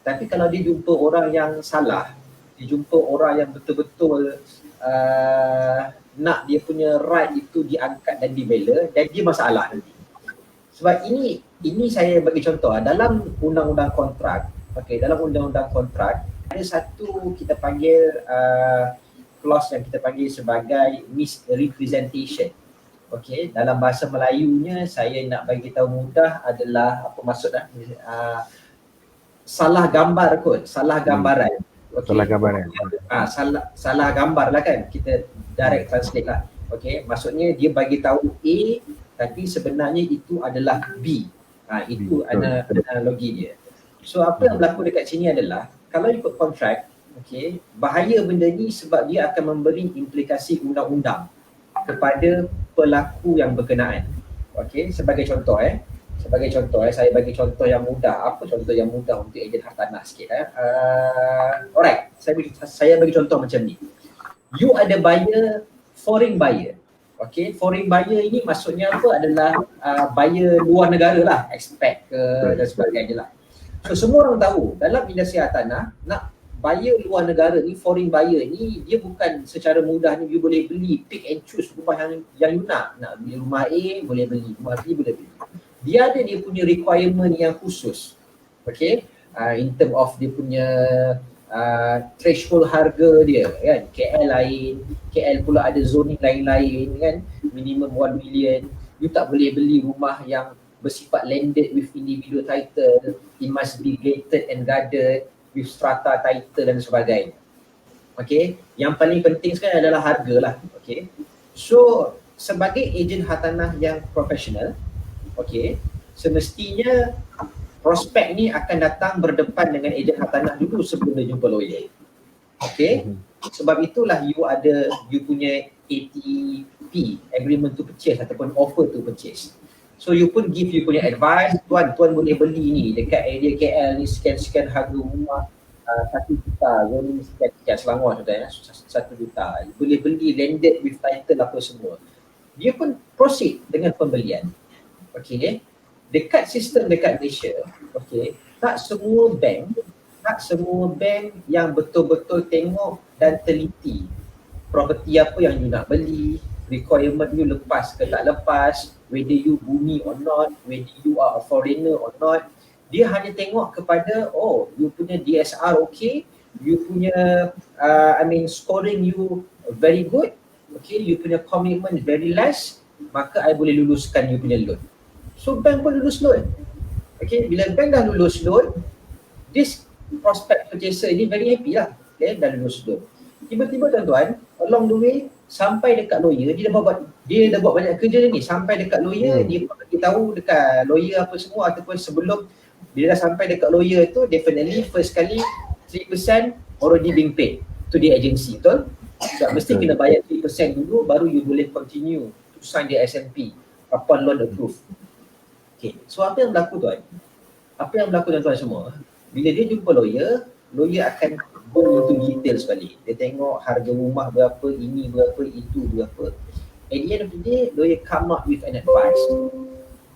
Tapi kalau dia jumpa orang yang salah, dia jumpa orang yang betul-betul nak dia punya right itu diangkat dan dibela, dan dia masalah nanti. Sebab ini saya bagi contoh dalam undang-undang kontrak. Okay, dalam undang-undang kontrak ada satu kita panggil clause yang kita panggil sebagai misrepresentation. Okay, dalam bahasa Melayunya saya nak bagi tahu mudah adalah apa maksud salah gambar kot, salah gambaran. Okay. Salah gambaran. Salah gambar lah kan, kita direct translate lah. Okay, maksudnya dia bagi tahu A tapi sebenarnya itu adalah B. Itu analogi dia. So apa yang berlaku dekat sini adalah kalau ikut kontrak, okay, bahaya benda ni sebab dia akan memberi implikasi undang-undang kepada pelaku yang berkenaan. Okay, sebagai contoh Sebagai contoh, saya bagi contoh yang mudah. Apa contoh yang mudah untuk ejen hartanah sikit? Alright, saya bagi contoh macam ni. You ada buyer, foreign buyer. Okay, foreign buyer ini maksudnya apa? Adalah buyer luar negara lah, expat ke dan sebagainya lah. So semua orang tahu dalam industri hartanah, nak buyer luar negara ni, foreign buyer ni, dia bukan secara mudah ni you boleh beli, pick and choose rumah yang you nak. Nak beli rumah A, boleh beli. Rumah B, boleh beli. Dia ada dia punya requirement yang khusus. Okay, in term of dia punya threshold harga dia kan. KL lain, KL pula ada zoning lain-lain kan, minimum 1 million. You tak boleh beli rumah yang bersifat landed with individual title. It must be gated and guarded with strata title dan sebagainya. Okay, yang paling penting sekarang adalah harga lah. Okay, so sebagai ejen hartanah yang profesional, okay, semestinya prospek ni akan datang berdepan dengan ejen hartanah dulu sebelum dia jumpa lawyer. Okay, sebab itulah you punya ATP, agreement to purchase ataupun offer to purchase. So you pun give you punya advice, tuan boleh beli ni dekat area KL ni, sekian harga rumah 1 juta, zoning sekian, Selangor contohnya 1 juta, boleh beli landed with title apa semua. Dia pun proceed dengan pembelian. Okay, dekat sistem dekat Malaysia, okay, tak semua bank yang betul-betul tengok dan teliti property apa yang you nak beli, requirement you lepas ke tak lepas, whether you bumi or not, whether you are a foreigner or not. Dia hanya tengok kepada, you punya DSR okay, you punya scoring you very good, okay, you punya commitment very less, maka I boleh luluskan you punya loan. So bank pun lulus loan. Okay, bila bank dah lulus loan, this prospect purchaser ni very happy lah, okay, dah lulus loan. Tiba-tiba tuan-tuan, along the way, sampai dekat lawyer, dia dah buat banyak kerja ni. Sampai dekat lawyer, dia bagi tahu dekat lawyer apa semua, ataupun sebelum dia dah sampai dekat lawyer tu, definitely first kali 3% already being paid to the agency, betul? So, mesti kena bayar 3% dulu, baru you boleh continue to sign the SMP upon loan approved. Okay, so apa yang berlaku tuan? Apa yang berlaku tuan-tuan semua? Bila dia jumpa lawyer akan go into details balik. Dia tengok harga rumah berapa, ini berapa, itu berapa. At the end of the day, lawyer come up with an advice.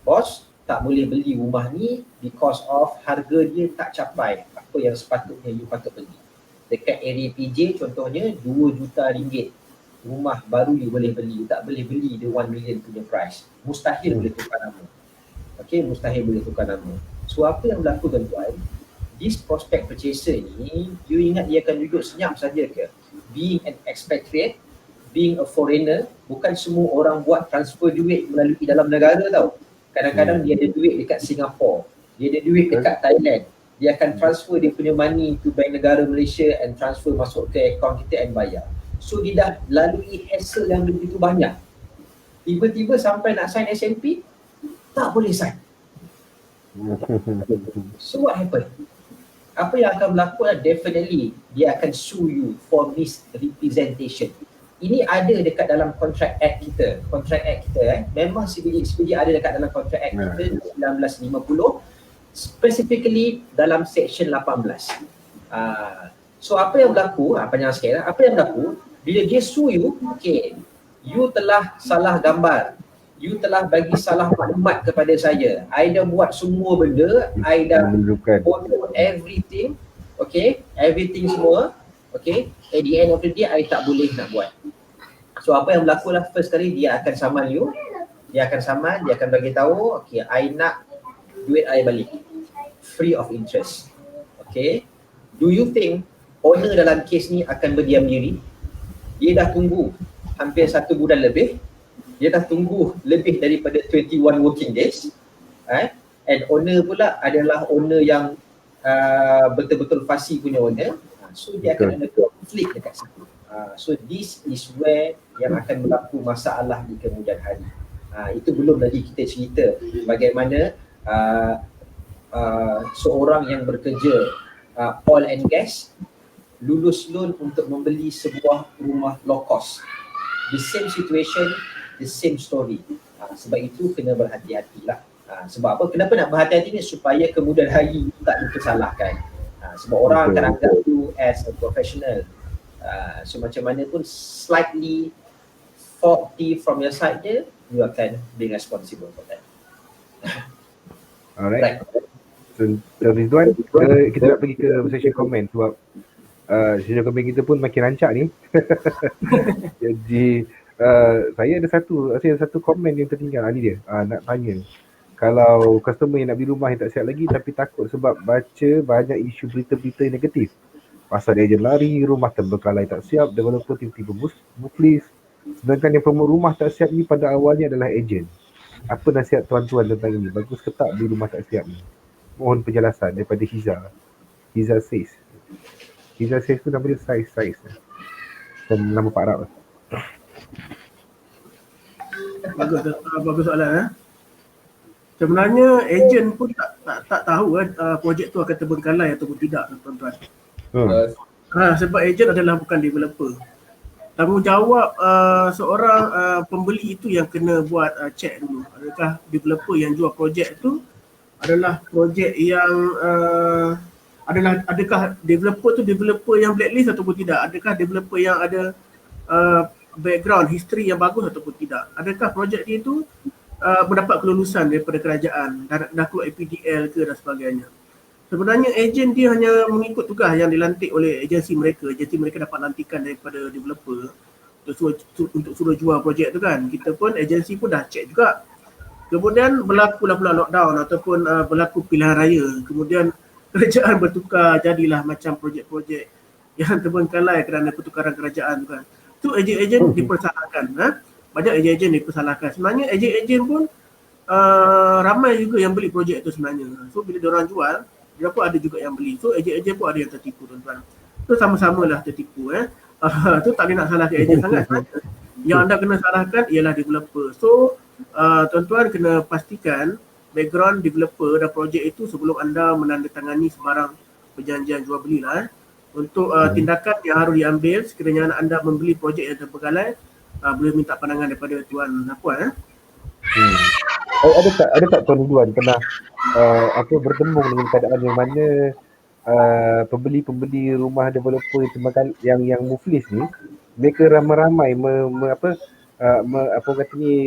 Bos, tak boleh beli rumah ni because of harga dia tak capai apa yang sepatutnya you patut beli. Dekat area PJ contohnya 2 juta ringgit. Rumah baru you boleh beli. You tak boleh beli dia 1 million punya price. Mustahil boleh tukar nama. Okay, mustahil boleh tukar nama. So apa yang berlaku tuan-tuan? This prospect purchaser ni, you ingat dia akan duduk senyap saja ke? Being an expatriate, being a foreigner, bukan semua orang buat transfer duit melalui dalam negara tau. Kadang-kadang dia ada duit dekat Singapore, dia ada duit dekat Thailand. Dia akan transfer dia punya money to bank negara Malaysia and transfer masuk ke akaun kita and bayar. So dia dah lalui hassle yang begitu banyak. Tiba-tiba sampai nak sign SMP, tak boleh sign. So what happened? Apa yang akan berlaku adalah definitely dia akan sue you for misrepresentation. Ini ada dekat dalam contract act kita. Contract act kita memang CBD ada dekat dalam contract act kita 1950, specifically dalam section 18. So apa yang berlaku, panjang sikit, apa yang berlaku bila dia sue you, okay, you telah salah gambar, you telah bagi salah maklumat kepada saya. I dah buat semua benda, I dah follow everything, okay, everything semua, okay. At the end of the day, I tak boleh nak buat. So apa yang berlaku lah, first kali dia akan saman you, dia akan bagi tahu, okay, I nak duit I balik, free of interest, okay. Do you think owner dalam kes ni akan berdiam diri? Dia dah tunggu hampir 1 bulan lebih. Dia dah tunggu lebih daripada 21 working days, and owner pula adalah owner yang betul-betul fasih punya owner. So dia akan ada konflik dekat situ. So this is where yang akan berlaku masalah di kemudian hari. Itu belum lagi kita cerita bagaimana seorang yang bekerja oil and gas lulus loan untuk membeli sebuah rumah low cost. The same situation, the same story. Sebab itu kena berhati-hatilah Sebab apa? Kenapa nak berhati-hati ni? Supaya kemudian hari tak dipersalahkan. Sebab orang akan anggap you as a professional. So macam mana pun slightly faulty from your side dia, you akan be responsible for that. Alright. So Rizwan, kita nak pergi ke session komen sebab session komen kita pun makin rancak ni. Jadi saya ada satu komen yang tertinggal ni dia. Nak tanya. Kalau customer yang nak beli rumah yang tak siap lagi tapi takut sebab baca banyak isu berita-berita yang negatif. Pasal ejen lari, rumah terbengkalai tak siap, developer tiba-tiba muflis. Sedangkan yang pemilik rumah tak siap ni pada awalnya adalah ejen. Apa nasihat tuan-tuan tentang ini? Bagus ke tak beli rumah tak siap ni? Mohon penjelasan daripada Hiza. Hiza says. Hiza says tu nama dia size. Dan nama Pak Arab. Bagus soalan. Sebenarnya ejen pun tak tahu projek tu akan terbengkalai ataupun tidak, tuan-tuan. Sebab ejen adalah bukan developer. Tanggungjawab seorang pembeli itu yang kena buat check dulu. Adakah developer yang jual projek tu adalah projek yang adakah developer tu developer yang blacklist ataupun tidak? Adakah developer yang ada background history yang bagus ataupun tidak? Adakah projek dia itu mendapat kelulusan daripada kerajaan, dah keluar APDL ke dan sebagainya. Sebenarnya ejen dia hanya mengikut tugas yang dilantik oleh agensi mereka. Agensi mereka dapat lantikan daripada developer untuk suruh jual projek tu kan. Kita pun agensi pun dah check juga. Kemudian berlakulah pula lockdown ataupun berlaku pilihan raya. Kemudian kerajaan bertukar, jadilah macam projek-projek yang terbengkalai kerana pertukaran kerajaan tu kan. Tu ejen-ejen dipersalahkan. Banyak ejen-ejen dipersalahkan. Sebenarnya ejen-ejen pun ramai juga yang beli projek tu sebenarnya. So bila diorang jual, dia pun ada juga yang beli. So ejen-ejen pun ada yang tertipu, tuan-tuan. So sama-samalah tertipu. Tu tak boleh nak salahkan ejen sangat. Yang anda kena salahkan ialah developer. So tuan-tuan kena pastikan background developer dan projek itu sebelum anda menandatangani sebarang perjanjian jual beli lah. Untuk tindakan yang harus diambil sekiranya anda membeli projek yang terbengkalai, boleh minta pandangan daripada tuan dan puan. Ada tak Tuan Ridwan pernah bertemu dengan keadaan yang mana pembeli rumah developer yang muflis ni, mereka ramai-ramai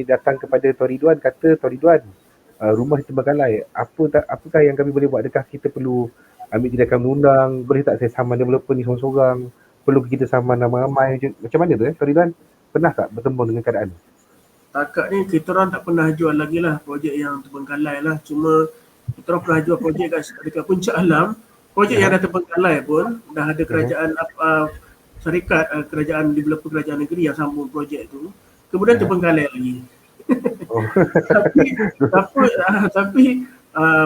datang kepada Tuan Ridwan, kata Tuan Ridwan, rumah terbengkalai, apakah yang kami boleh buat? Adakah kita perlu ambil tindakan menundang? Boleh tak saya saman developer ni seorang-seorang? Perlu kita saman ramai-ramai? Macam mana tu Tuan Ridwan? Pernah tak bertemu dengan keadaan ni? Takat ni kita orang tak pernah jual lagi lah projek yang terbengkalai lah. Cuma kita orang pernah jual projek dekat Puncak Alam. Projek yang dah terbengkalai pun dah ada kerajaan syarikat kerajaan developer kerajaan negeri yang sambung projek tu. Kemudian terbengkalai lagi. Tapi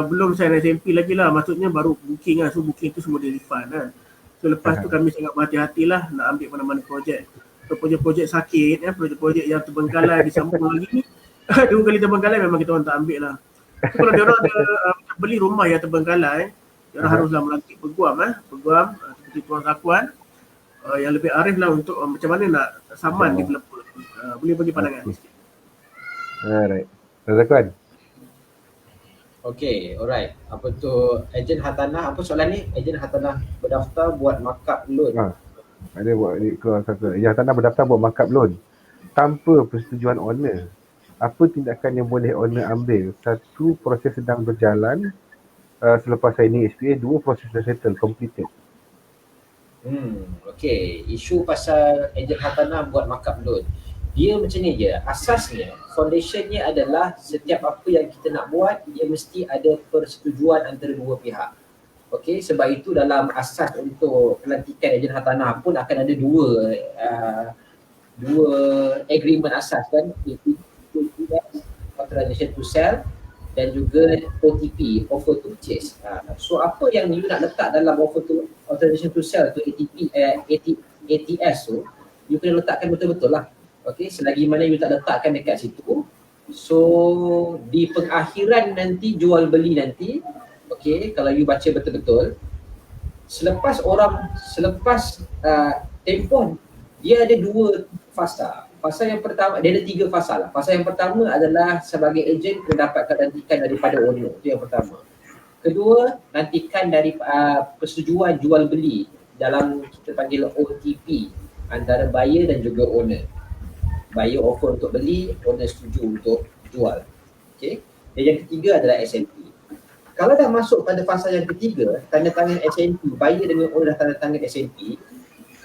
belum sign SMP lagi lah. Maksudnya baru booking lah. So booking tu semua di refund lah. So lepas tu kami sangat berhati-hatilah nak ambil mana-mana projek. Projek-projek sakit, projek-projek yang terbengkalai disambung lagi, 2 kali terbengkalai memang kita orang tak ambil lah. So, kalau dia orang ada beli rumah yang terbengkalai, dia orang haruslah melantik peguam seperti Tuan Zakwan yang lebih arif lah untuk macam mana nak saman developer. Boleh bagi pandangan sikit. Alright. Tuan Zakwan. Okay, alright. Apa tu ejen hartanah, apa soalan ni? Ejen hartanah berdaftar buat markup loan. Ada buat keluar satu. Yang tanah berdaftar buat markup loan tanpa persetujuan owner. Apa tindakan yang boleh owner ambil? 1, proses sedang berjalan selepas signing SPA. 2, proses dah settle, completed. Okay, isu pasal ejen hartanah buat markup loan. Dia macam ni je. Asasnya, foundationnya adalah setiap apa yang kita nak buat, dia mesti ada persetujuan antara dua pihak. Okey, sebab itu dalam asas untuk pelantikan ejen hartanah pun akan ada dua agreement asas kan, iaitu authorization to sell dan juga OTP, offer to purchase. So apa yang you nak letak dalam authorization to sell tu ATS tu, you kena letakkan betul-betul lah. Okey, selagi mana you tak letakkan dekat situ, so di pengakhiran nanti jual beli nanti, okey, kalau you baca betul-betul, selepas tempoh dia ada 2 fasa. Fasa yang pertama, dia ada 3 fasa lah. Fasa yang pertama adalah sebagai ejen kena dapatkan nantikan daripada owner. Itu yang pertama. Kedua, nantikan dari persetujuan jual beli dalam kita panggil OTP antara buyer dan juga owner. Buyer offer untuk beli, owner setuju untuk jual. Okay. Dan yang ketiga adalah SNP. Kalau dah masuk pada fasa yang ketiga, tanda tangan SNP, buyer dengan owner dah tanda tangan SNP,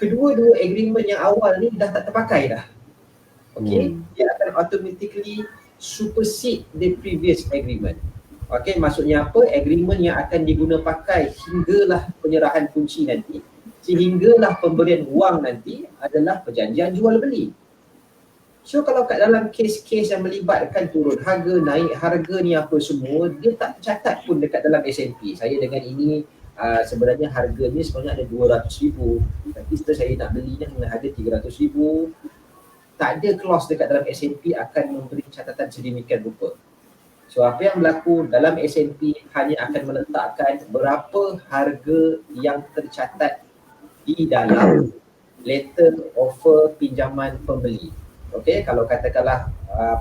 kedua-dua agreement yang awal ni dah tak terpakai dah. Okay, dia akan automatically supersede the previous agreement. Okay, maksudnya apa? Agreement yang akan diguna pakai hinggalah penyerahan kunci nanti, sehinggalah pemberian wang nanti adalah perjanjian jual beli. So kalau kat dalam kes-kes yang melibatkan turun harga, naik harga ni apa semua, dia tak tercatat pun dekat dalam SNP. Saya dengan ini sebenarnya harganya sebenarnya ada 200,000, tapi setelah saya nak beli dengan harga 300,000, tak ada clause dekat dalam SNP akan memberi catatan sedemikian rupa. So apa yang berlaku dalam SNP hanya akan meletakkan berapa harga yang tercatat di dalam letter offer pinjaman pembeli. Okey, kalau katakanlah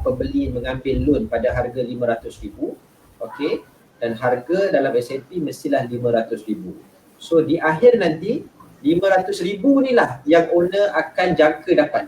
pembeli mengambil loan pada harga 500,000, okey, dan harga dalam SNP mestilah 500,000. So di akhir nanti 500,000 ni lah yang owner akan jangka dapat.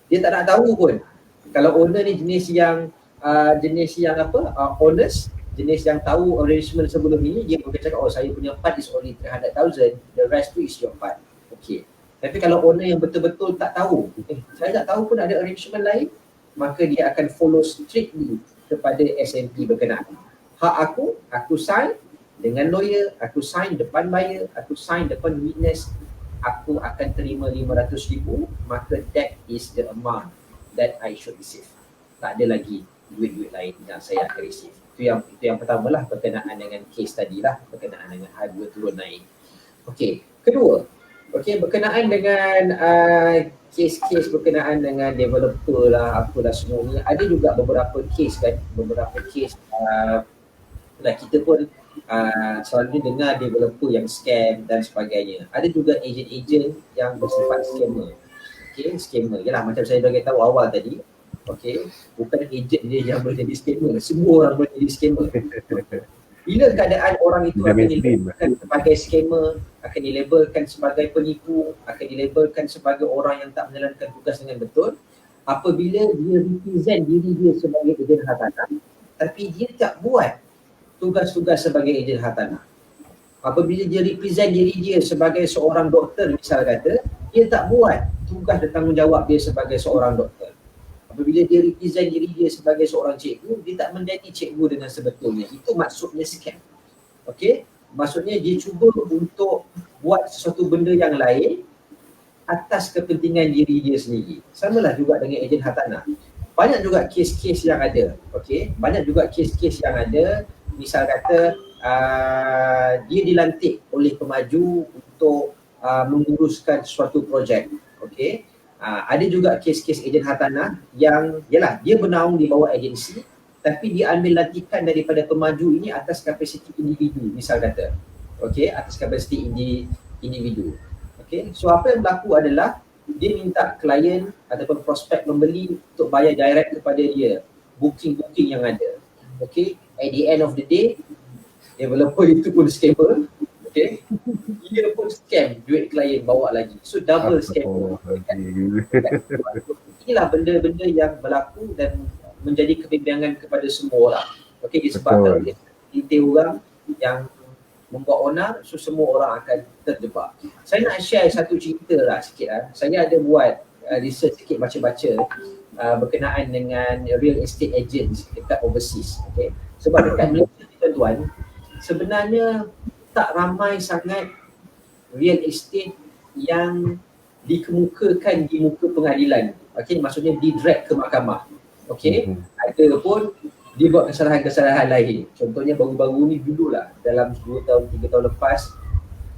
Dia tak nak tahu pun. Kalau owner ni jenis yang honest, jenis yang tahu arrangement sebelum ini, dia boleh cakap, oh saya punya part is only 300,000, the rest tu is your part. Okay. Tapi kalau owner yang betul-betul tak tahu, saya tak tahu pun ada arrangement lain, maka dia akan follow strictly kepada SNP berkenaan. Hak aku sign dengan lawyer, aku sign depan buyer, aku sign depan witness, aku akan terima 500,000, maka that is the amount that I should receive. Tak ada lagi duit-duit lain yang saya akan receive. Itu yang pertama lah berkenaan dengan case tadi lah, berkenaan dengan harga turun naik. Okey, kedua, berkenaan dengan kes-kes berkenaan dengan developer lah, apalah semua ni, ada juga beberapa kes kan, dan kita pun selalu dengar developer yang scam dan sebagainya. Ada juga ejen-ejen yang bersifat scammer. Okay, scammer. Yalah, macam saya dah tahu awal tadi. Okay, bukan ejen dia yang boleh jadi scammer. Semua orang boleh jadi scammer. Bila keadaan orang itu akan dilabelkan sebagai scammer, akan dilabelkan sebagai penipu, akan dilabelkan sebagai orang yang tak menjalankan tugas dengan betul, apabila dia represent diri dia sebagai ejen hartanah, tapi dia tak buat tugas-tugas sebagai ejen hartanah. Apabila dia represent diri dia sebagai seorang doktor, misal kata, dia tak buat tugas dan tanggungjawab dia sebagai seorang doktor. Apabila dia represent diri dia sebagai seorang cikgu, dia tak menjadi cikgu dengan sebetulnya. Itu maksudnya scam. Okey? Maksudnya dia cuba untuk buat sesuatu benda yang lain atas kepentingan diri dia sendiri. Samalah juga dengan ejen hartanah. Banyak juga kes-kes yang ada. Okey? Banyak juga kes-kes yang ada. Misal kata dia dilantik oleh pemaju untuk menguruskan suatu projek. Okey. Ada juga kes-kes ejen hartanah yang yalah dia bernaung di bawah agensi, tapi dia ambil lantikan daripada pemaju ini atas kapasiti individu, misal kata. Okey, atas kapasiti individu. Okey. So apa yang berlaku adalah dia minta klien ataupun prospek membeli untuk bayar direct kepada dia booking yang ada. Okey. At the end of the day, developer itu pun scammer. Okay. Dia pun scam duit klien bawa lagi. So double scam. Inilah benda-benda yang berlaku dan menjadi kebimbangan kepada semua orang. Okay, disebabkan oleh detail orang yang membuat onar, so semua orang akan terjebak. Saya nak share satu cerita lah sikit lah. Saya ada buat research sikit, baca-baca berkenaan dengan real estate agents dekat overseas. Okay. Sebab dekat Malaysia ni tuan-tuan, sebenarnya tak ramai sangat real estate yang dikemukakan di muka pengadilan. Okey, maksudnya di-drag ke mahkamah. Okey, ada pun dia buat kesalahan-kesalahan lain. Contohnya baru-baru ni dululah, dalam 2 tahun, 3 tahun lepas,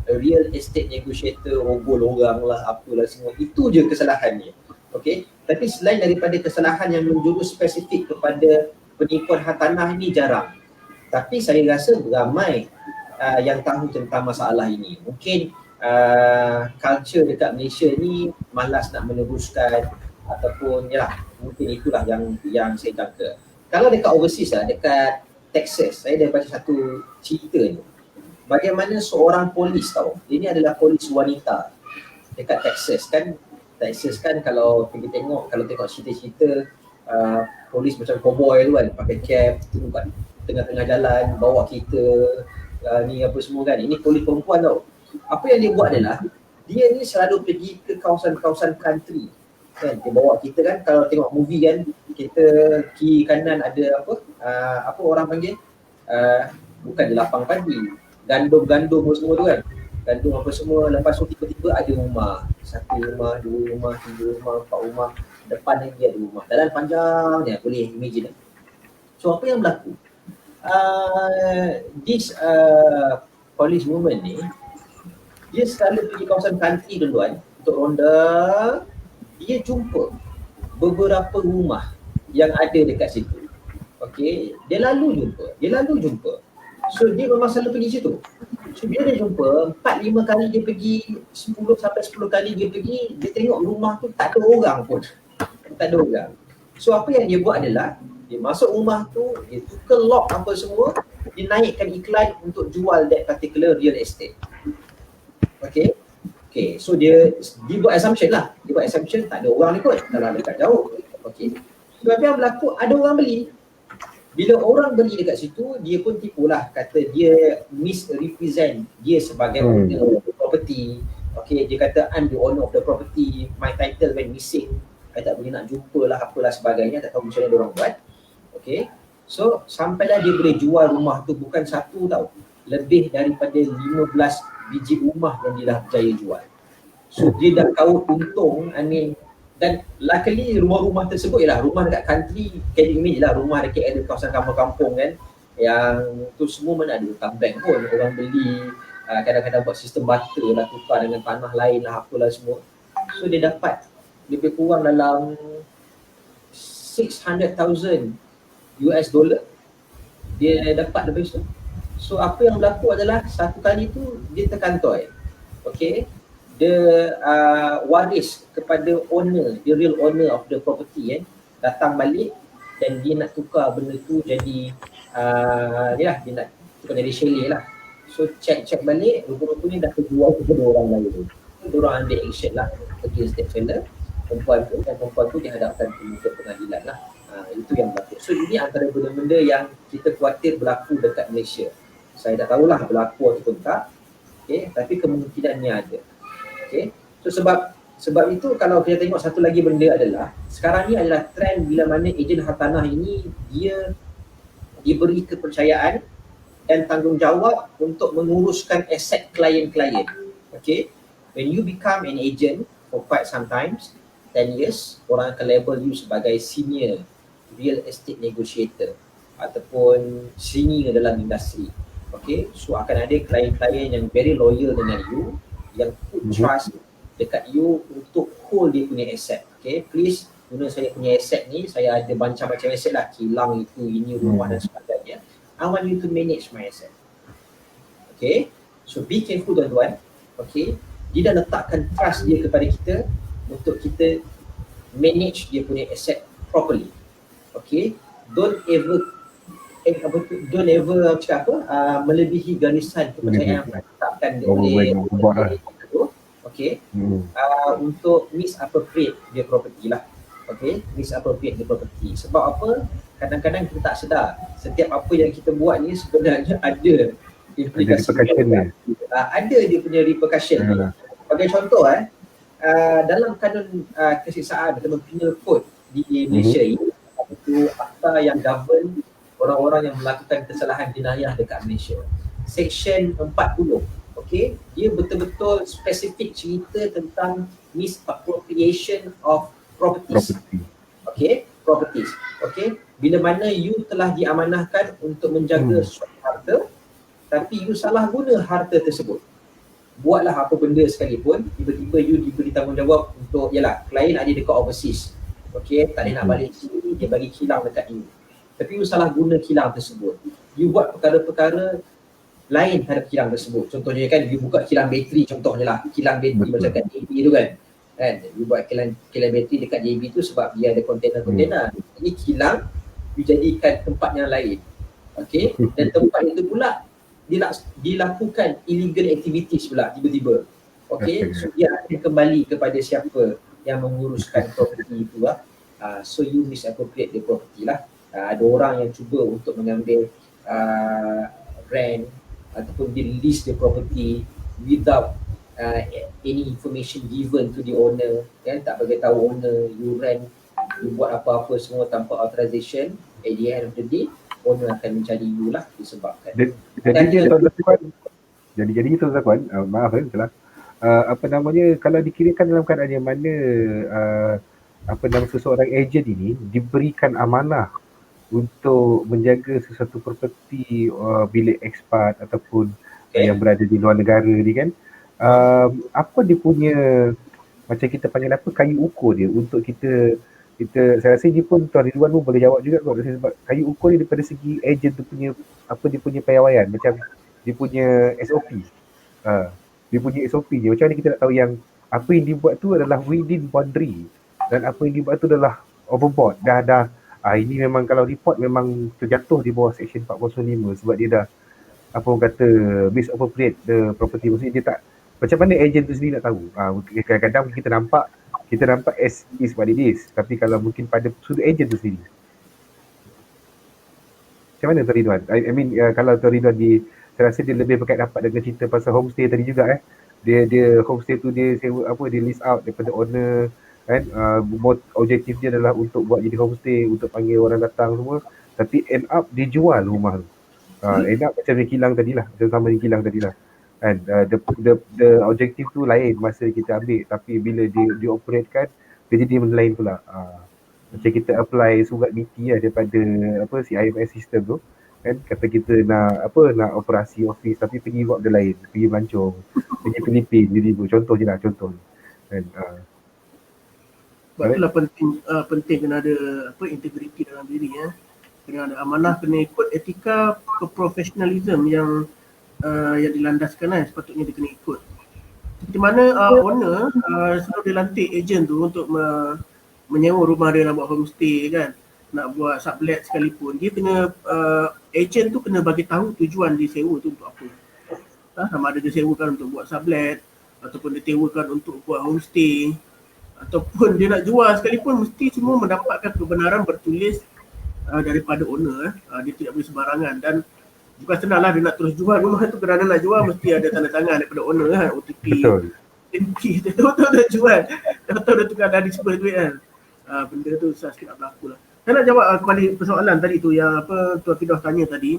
real estate negotiator rogol orang lah, apalah semua. Itu je kesalahannya. Okey, tapi selain daripada kesalahan yang menjurus spesifik kepada penipuan hartanah ini jarang. Tapi saya rasa ramai yang tahu tentang masalah ini. Mungkin culture dekat Malaysia ni malas nak meneruskan ataupun yalah mungkin itulah yang saya jangka. Kalau dekat overseas lah, dekat Texas, saya dah baca satu cerita ni. Bagaimana seorang polis tahu, ini adalah polis wanita dekat Texas kan. Texas kan kalau pergi tengok, kalau tengok cerita-cerita polis macam cowboy tu kan, pakai cap, turun kat tengah-tengah jalan, bawa kereta, ni apa semua kan. Ini polis perempuan tau. Apa yang dia buat adalah, dia ni selalu pergi ke kawasan-kawasan country kan. Dia bawa kita kan, kalau tengok movie kan, kita kiri kanan ada apa orang panggil, bukan di lapang padi, gandum-gandum semua tu kan, gandum apa semua. Lepas tu tiba-tiba ada rumah, 1 rumah, 2 rumah, 3 rumah, 4 rumah, depan lagi ada rumah, jalan panjang ni, boleh imagine. So apa yang berlaku, this police woman ni, dia selalu pergi kawasan country duluan untuk ronda. Dia jumpa beberapa rumah yang ada dekat situ. Okay, dia lalu jumpa. So dia memang selalu pergi situ. So bila dia jumpa, 4-5 kali dia pergi, 10 sampai 10 kali dia pergi, dia tengok rumah tu tak ada orang pun. Tak ada orang. So apa yang dia buat adalah, dia masuk rumah tu, dia tukar lock apa semua, dia naikkan iklan untuk jual that particular real estate. Okay, so dia buat assumption lah. Dia buat assumption tak ada orang ni kot dalam dekat jauh. Okay, so apa yang berlaku, ada orang beli. Bila orang beli dekat situ, dia pun tipulah, kata dia misrepresent dia sebagai owner of the property. Okay, dia kata I'm the owner of the property, my title went missing, I tak boleh nak jumpa lah, apalah sebagainya, tak tahu macam mana diorang buat. Okay, so sampailah dia boleh jual rumah tu, bukan satu tau, lebih daripada 15 biji rumah yang dia dah berjaya jual. So dia dah kau untung, dan luckily rumah-rumah tersebut ialah rumah dekat country, can you imagine lah, rumah dekat ada kawasan kampung-kampung kan, yang tu semua mana ada hutang bank pun, orang beli kadang-kadang buat sistem barter lah, tukar dengan tanah lain lah, apalah semua. So dia dapat lebih kurang dalam 600,000 US dollar dia dapat lebih tu. So apa yang berlaku adalah, satu kali tu dia terkantoi. Okay, the waris kepada owner, the real owner of the property kan, datang balik dan dia nak tukar benda tu jadi dia nak tukar jadi chalet lah. So check balik, rupa-rupanya dah terjual kepada orang lain tu. Diorang ambil action lah against that fella, perempuan tu, dan perempuan tu dihadapkan ke pengadilan lah. Itu yang berlaku. So ini antara benda-benda yang kita khawatir berlaku dekat Malaysia. Saya tak tahulah berlaku ataupun tak. Okay, tapi kemungkinannya ada. Okay, so sebab itu kalau kita tengok satu lagi benda adalah, sekarang ni adalah trend bila mana ejen hartanah ini dia diberi kepercayaan dan tanggungjawab untuk menguruskan aset klien-klien. Okay, when you become an agent for quite some times, 10 years, orang akan label you sebagai senior real estate negotiator ataupun senior dalam industri. Okay, so akan ada klien-klien yang very loyal dengan you, yang put trust dekat you untuk hold dia punya aset. Okay, please guna saya punya aset ni, saya ada macam-macam aset lah, kilang itu, ini, rumah dan sebagainya. I want you to manage my asset. Okay, so be careful tuan-tuan. Okay, dia dah letakkan trust dia kepada kita untuk kita manage dia punya asset properly. Okay, don't ever cakap melebihi garisan kepercayaan yang ditetapkan oleh okay, untuk misappropriate dia property lah. Okay, misappropriate dia property. Sebab apa? Kadang-kadang kita tak sedar setiap apa yang kita buat ni sebenarnya ada implikasi, ada dia punya repercussion. Sebagai contoh dalam kanun kesiksaan atau penal code di Malaysia ini, itu akta yang govern orang-orang yang melakukan kesalahan jenayah dekat Malaysia. Section 40. Okay, dia betul-betul spesifik cerita tentang misappropriation of properties. Okay, properties. Okay, bila mana you telah diamanahkan untuk menjaga suatu harta, tapi you salah guna harta tersebut. Buatlah apa benda sekalipun, tiba-tiba you diberi tanggungjawab untuk, yalah, klien ada dekat overseas. Okay, tak boleh nak balik sini, dia bagi kilang dekat you. Tapi you salah guna kilang tersebut. You buat perkara-perkara lain terhadap kilang tersebut. Contohnya kan, you buka kilang bateri, contohnya lah, kilang bateri macam kat TV tu kan. kan. You buat kilang bateri dekat JB tu sebab dia ada kontainer-kontainer. Ini kilang you jadikan tempat yang lain. Okey, dan tempat itu pula dilakukan illegal activities pula tiba-tiba. Okey, so dia akan kembali kepada siapa yang menguruskan property itu lah. So you misappropriate the property lah. Ada orang yang cuba untuk mengambil rent ataupun dia lease the property without any information given to the owner, kan, tak bagi tahu owner, you rent, you buat apa-apa semua tanpa authorization. At the end of the day, owner akan mencari you lah disebabkan. Jadi Tuan Zakwan, maaf salah. Apa namanya, kalau dikirakan dalam keadaan yang mana seseorang ejen ini diberikan amanah untuk menjaga sesuatu properti bilik ekspat ataupun yang berada di luar negara ni kan, apa dia punya, macam kita panggil apa, kayu ukur dia untuk kita saya rasa ni pun Tuan Ridwan pun boleh jawab juga kot, sebab kayu ukur ni daripada segi ejen tu punya apa, dia punya piawaian, macam dia punya SOP, dia punya SOP je. Macam mana kita nak tahu yang apa yang dibuat tu adalah within boundary dan apa yang dibuat tu adalah overboard, dah ini memang kalau report memang terjatuh di bawah section 405 sebab dia dah apa orang kata misappropriate the property. Maksudnya dia tak, macam mana ejen tu sendiri nak tahu. Kadang-kadang kita nampak as is what it is, tapi kalau mungkin pada sudut ejen tu sendiri, macam mana Tuan Ridwan? I mean kalau Tuan Ridwan saya rasa dia lebih berkait dapat dengan cerita pasal homestay tadi juga dia homestay tu dia sewa apa, dia list out daripada owner kan, objektif dia adalah untuk buat jadi homestay, untuk panggil orang datang semua, tapi end up dia jual rumah tu. End up macam kilang tadilah, sama dengan kilang tadilah. And the objektif tu lain masa kita ambil, tapi bila dia operate kan, dia jadi benda lain pula. Macam kita apply surat BT daripada apa CIMS system tu kan, kata kita nak operasi office tapi pergi buat benda lain, pergi Melancong, pergi Filipin, jadi contoh je lah, contoh kan. Sebab itulah penting kena ada integriti dalam diri kena ada amanah, kena ikut etika profesionalism yang dilandaskan sepatutnya dia kena ikut. Seperti mana owner sebelum dia lantik ejen tu untuk menyewa rumah dia nak buat homestay kan, nak buat sublet sekalipun, dia kena ejen tu kena bagi tahu tujuan dia sewa tu untuk apa. Sama ada dia sewakan untuk buat sublet ataupun dia sewakan untuk buat homestay ataupun dia nak jual sekalipun, mesti semua mendapatkan kebenaran bertulis daripada owner. Dia tidak boleh sembarangan, dan bukan senanglah dia nak terus jual rumah tu, kerana nak jual mesti ada tanda tangan daripada owner OTP. Betul. Dia tahu dah jual, tahu dah tukar dah disperse duit kan. Benda tu susah sikit nak berlaku lah. Saya nak jawab kembali persoalan tadi tu yang apa Tuan Firdaus tanya tadi,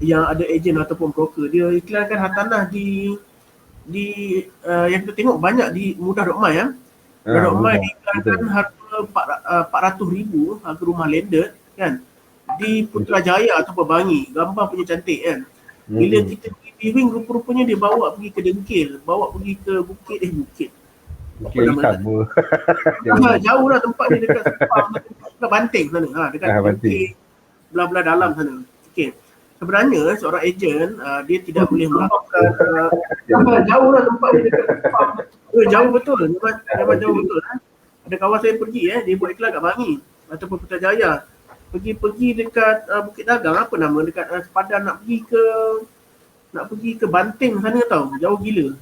yang ada ejen ataupun broker dia iklankan hartanah di yang kita tengok banyak di mudah.my mudah.my diiklankan harga 400,000 harga rumah landed kan di Putrajaya atau Bangi, gambar punya cantik kan. Bila kita pergi viewing, rupa-rupanya dia bawa pergi ke Dengkil, bawa pergi ke Bukit jauh lah tempat ni, dekat Banting sana, dekat Banting, belah-belah dalam sana. Okey, sebenarnya seorang ejen dia tidak boleh melakukan jauh lah tempat ni, dekat jauh betul, memang jauh betul. Ada kawan saya pergi dia buat iklan kat Bangi ataupun Putrajaya, pergi dekat Bukit Dagang, apa nama, dekat Sepadan, nak pergi ke Banting sana tau, jauh gila,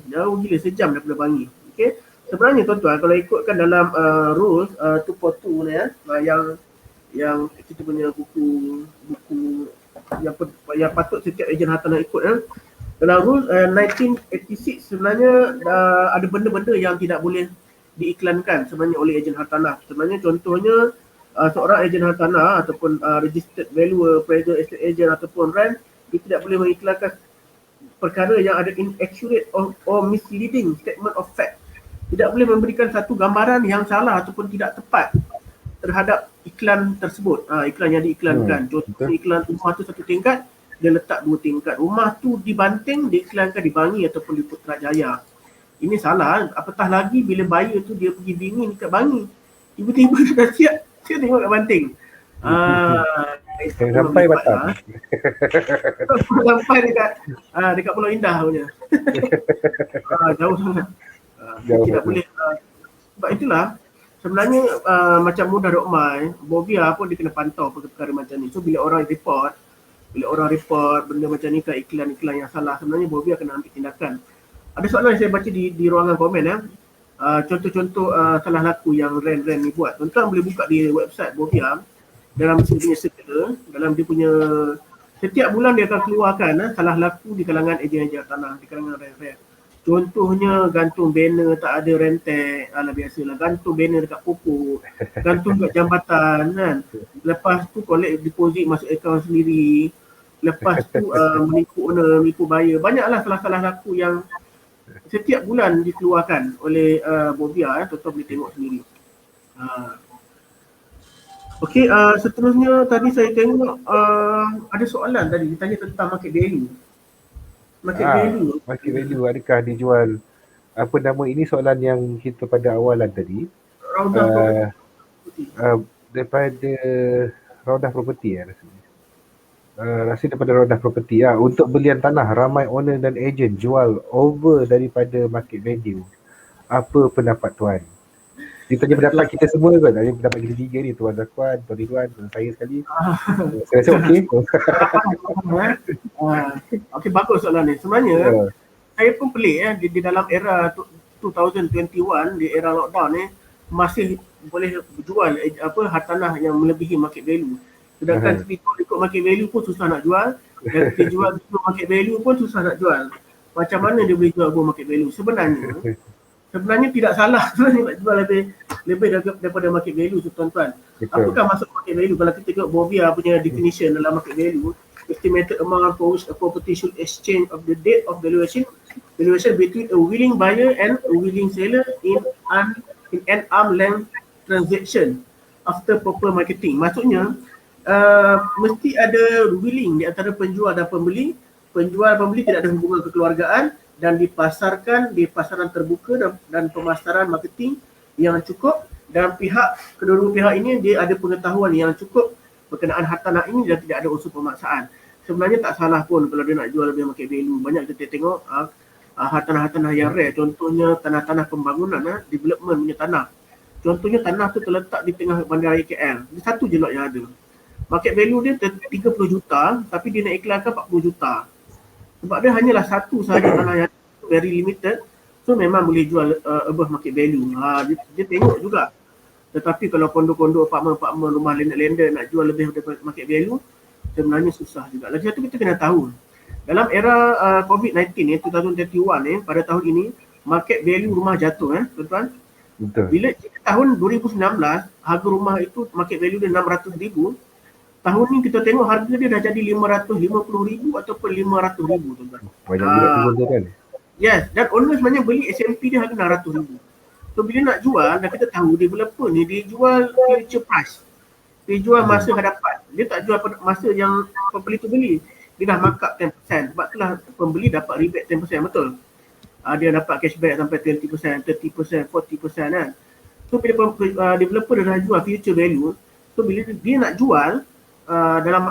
sejam daripada Bangi. Okey, sebenarnya tuan-tuan kalau ikutkan dalam rules 242 ni yang kita punya buku yang patut setiap ejen hartanah ikut dalam rules 1986 sebenarnya ada benda-benda yang tidak boleh diiklankan sebenarnya oleh ejen hartanah. Sebenarnya contohnya seorang ejen hartanah ataupun registered valuer, appraiser, estate agent ataupun rent, dia tidak boleh mengiklankan perkara yang ada inaccurate or misleading statement of fact. Tidak boleh memberikan satu gambaran yang salah ataupun tidak tepat terhadap iklan tersebut. Iklan yang diiklankan. Contoh iklan rumah tu 1 tingkat, dia letak 2 tingkat. Rumah tu di Banting, diiklankan di Bangi ataupun di Putrajaya. Ini salah. Apatah lagi bila buyer tu dia pergi bingin dekat Bangi, tiba-tiba dia dah siap tengok kat Banting. Sampai Batam. Sampai dekat Pulau Indah punya. Jauh sangat. Tidak boleh Sebab itulah sebenarnya macam Mudah Dokmai, Bovia pun dia kena pantau perkara macam ni. So bila orang report benda macam ni ke iklan-iklan yang salah, sebenarnya Bovia kena ambil tindakan. Ada soalan yang saya baca di ruangan komen ya. Contoh-contoh salah laku yang RAN ni buat. Tuan-tuan boleh buka di website Bovia, dalam dia punya circular, dalam dia punya setiap bulan dia akan keluarkan salah laku di kalangan ejen-ejen tanah, di kalangan RAN. Contohnya gantung banner tak ada rentek, biasalah gantung banner dekat pokok, gantung dekat jambatan kan. Lepas tu collect deposit masuk akaun sendiri. Lepas tu menipu owner, menipu buyer. Banyaklah salah-salah laku yang setiap bulan dikeluarkan oleh Bovia, tuan-tuan boleh tengok sendiri. Okey, seterusnya tadi saya tengok ada soalan tadi ditanya tentang market value. Market value adakah dijual, apa nama ini soalan yang kita pada awalan tadi. Daripada Raudah Property rasanya. Rasa daripada Raudah Property untuk belian tanah ramai owner dan ejen jual over daripada market value. Apa pendapat tuan? Dia tanya pendapat kita semua kan? Tanya pendapat kita tiga ni, Tuan Zakwan, Tuan Ridwan, saya sekali. Saya rasa okey. Okey, bagus soalan ni. Sebenarnya saya pun pelik di dalam era 2021, di era lockdown ni masih boleh jual hartanah yang melebihi market value. Sedangkan ikut market value pun susah nak jual, dan kita jual ikut market value pun susah nak jual. Macam mana dia boleh jual market value? Sebenarnya tidak salah sebenarnya nak jual lebih daripada market value tu tuan-tuan. Apakah maksud market value? Kalau kita tengok Bovia punya definition dalam market value, estimated amount for which a property should exchange of the date of valuation between a willing buyer and a willing seller in an arm length transaction after proper marketing. Maksudnya mesti ada willing di antara penjual dan pembeli. Penjual-pembeli tidak ada hubungan kekeluargaan dan dipasarkan di pasaran terbuka dan pemasaran marketing yang cukup, dan kedua-dua pihak ini dia ada pengetahuan yang cukup berkenaan hartanah ini dan tidak ada unsur pemaksaan. Sebenarnya tak salah pun kalau dia nak jual lebih market value. Banyak kita tengok hartanah-hartanah yang rare, contohnya tanah-tanah pembangunan, development punya tanah. Contohnya tanah tu terletak di tengah bandaraya KL. Dia satu je lot yang ada. Market value dia 30 juta tapi dia nak iklankan 40 juta. Sebab dia hanyalah satu sahaja tanah yang very limited. So memang boleh jual above market value. Dia tengok juga. Tetapi kalau kondo-kondo, apartmen-apartmen, rumah landed nak jual lebih daripada market value, sebenarnya susah juga. Lagi satu kita kena tahu, dalam era COVID-19 ni, 2021 ni, pada tahun ini, market value rumah jatuh tuan-tuan. Betul. Bila tahun 2019, harga rumah itu market value dia 600,000. Tahun ni kita tengok harga dia dah jadi 550,000 ataupun 500,000 tuan-tuan. Banyak juga tu kan. Yes, dan owner sebenarnya beli SMP dia harga 600,000. So bila nak jual, dan kita tahu developer ni dia jual future price. Dia jual masa hadapan. Dia tak jual masa yang pembeli tu beli. Dia dah mark up 10%. Sebab itulah pembeli dapat rebate 10%, betul. Dia dapat cashback sampai 20%, 30%, 40% kan. So bila developer dah jual future value, so bila dia nak jual,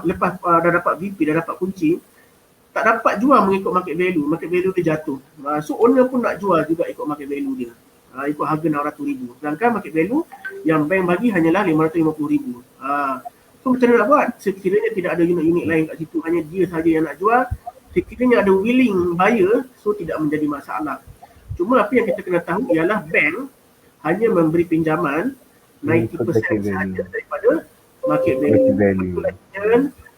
lepas dah dapat VP, dah dapat kunci, tak dapat jual mengikut market value dia jatuh. So owner pun nak jual juga ikut market value dia, ikut harga 600,000. Sedangkan market value yang bank bagi hanyalah 550,000. So macam mana nak buat? Sekiranya tidak ada unit-unit lain kat situ, hanya dia saja yang nak jual, sekiranya ada willing buyer, so tidak menjadi masalah. Cuma apa yang kita kena tahu ialah bank hanya memberi pinjaman 90% sahaja daripada market value.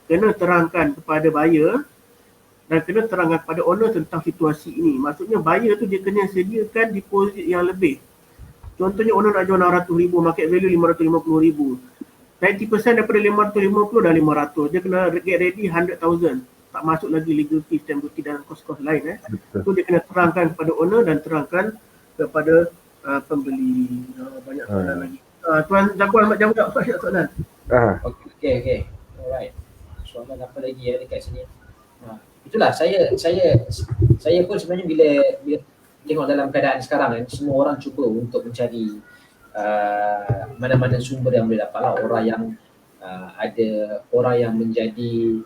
Kena terangkan kepada buyer dan kena terangkan kepada owner tentang situasi ini. Maksudnya buyer tu dia kena sediakan deposit yang lebih. Contohnya owner nak jual 600,000, market value 550,000. 90% daripada 550 dah 500. Dia kena get ready 100,000. Tak masuk lagi legal fees, stamp duty dan kos-kos lain. So dia kena terangkan kepada owner dan terangkan kepada pembeli. Banyak soalan lagi. Tuan Zakwan macam jawab soalan. Okey. Alright. Soalan apa lagi dekat sini? Itulah saya pun sebenarnya bila tengok dalam keadaan sekarang kan, semua orang cuba untuk mencari mana-mana sumber yang boleh dapat lah. Orang yang menjadi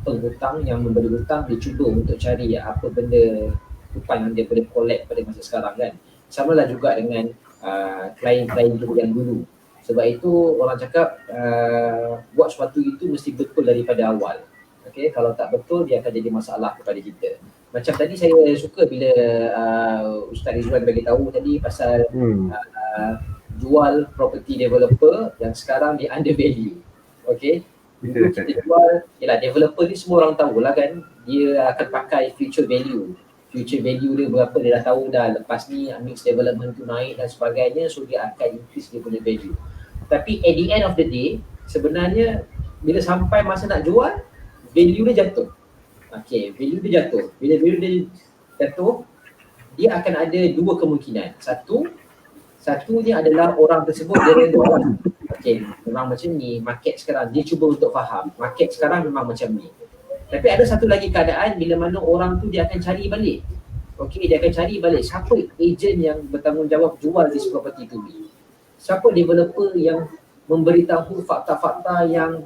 penghutang, yang memberi hutang, dia cuba untuk cari apa benda hutang yang dia boleh collect pada masa sekarang kan. Sama lah juga dengan klien-klien kita yang dulu. Sebab itu orang cakap buat sesuatu itu mesti betul daripada awal. Okay, kalau tak betul dia akan jadi masalah kepada kita. Macam tadi saya suka bila Ustaz Rizwan bagi tahu tadi pasal jual property developer yang sekarang dia under value. Okay, dulu kita jual, yelah developer ni semua orang tahu lah kan, dia akan pakai future value dia berapa dia dah tahu dah, lepas ni mix development tu naik dan sebagainya, so dia akan increase dia punya value. Tapi at the end of the day, sebenarnya bila sampai masa nak jual, value dia jatuh. Okay, value dia jatuh. Bila value dia jatuh, dia akan ada dua kemungkinan. Satunya adalah orang tersebut dia reda. Okay, memang macam ni market sekarang, dia cuba untuk faham market sekarang memang macam ni. Tapi ada satu lagi keadaan bila mana orang tu dia akan cari balik. Okay, dia akan cari balik siapa ejen yang bertanggungjawab jual this property to me. Siapa developer yang memberitahu fakta-fakta yang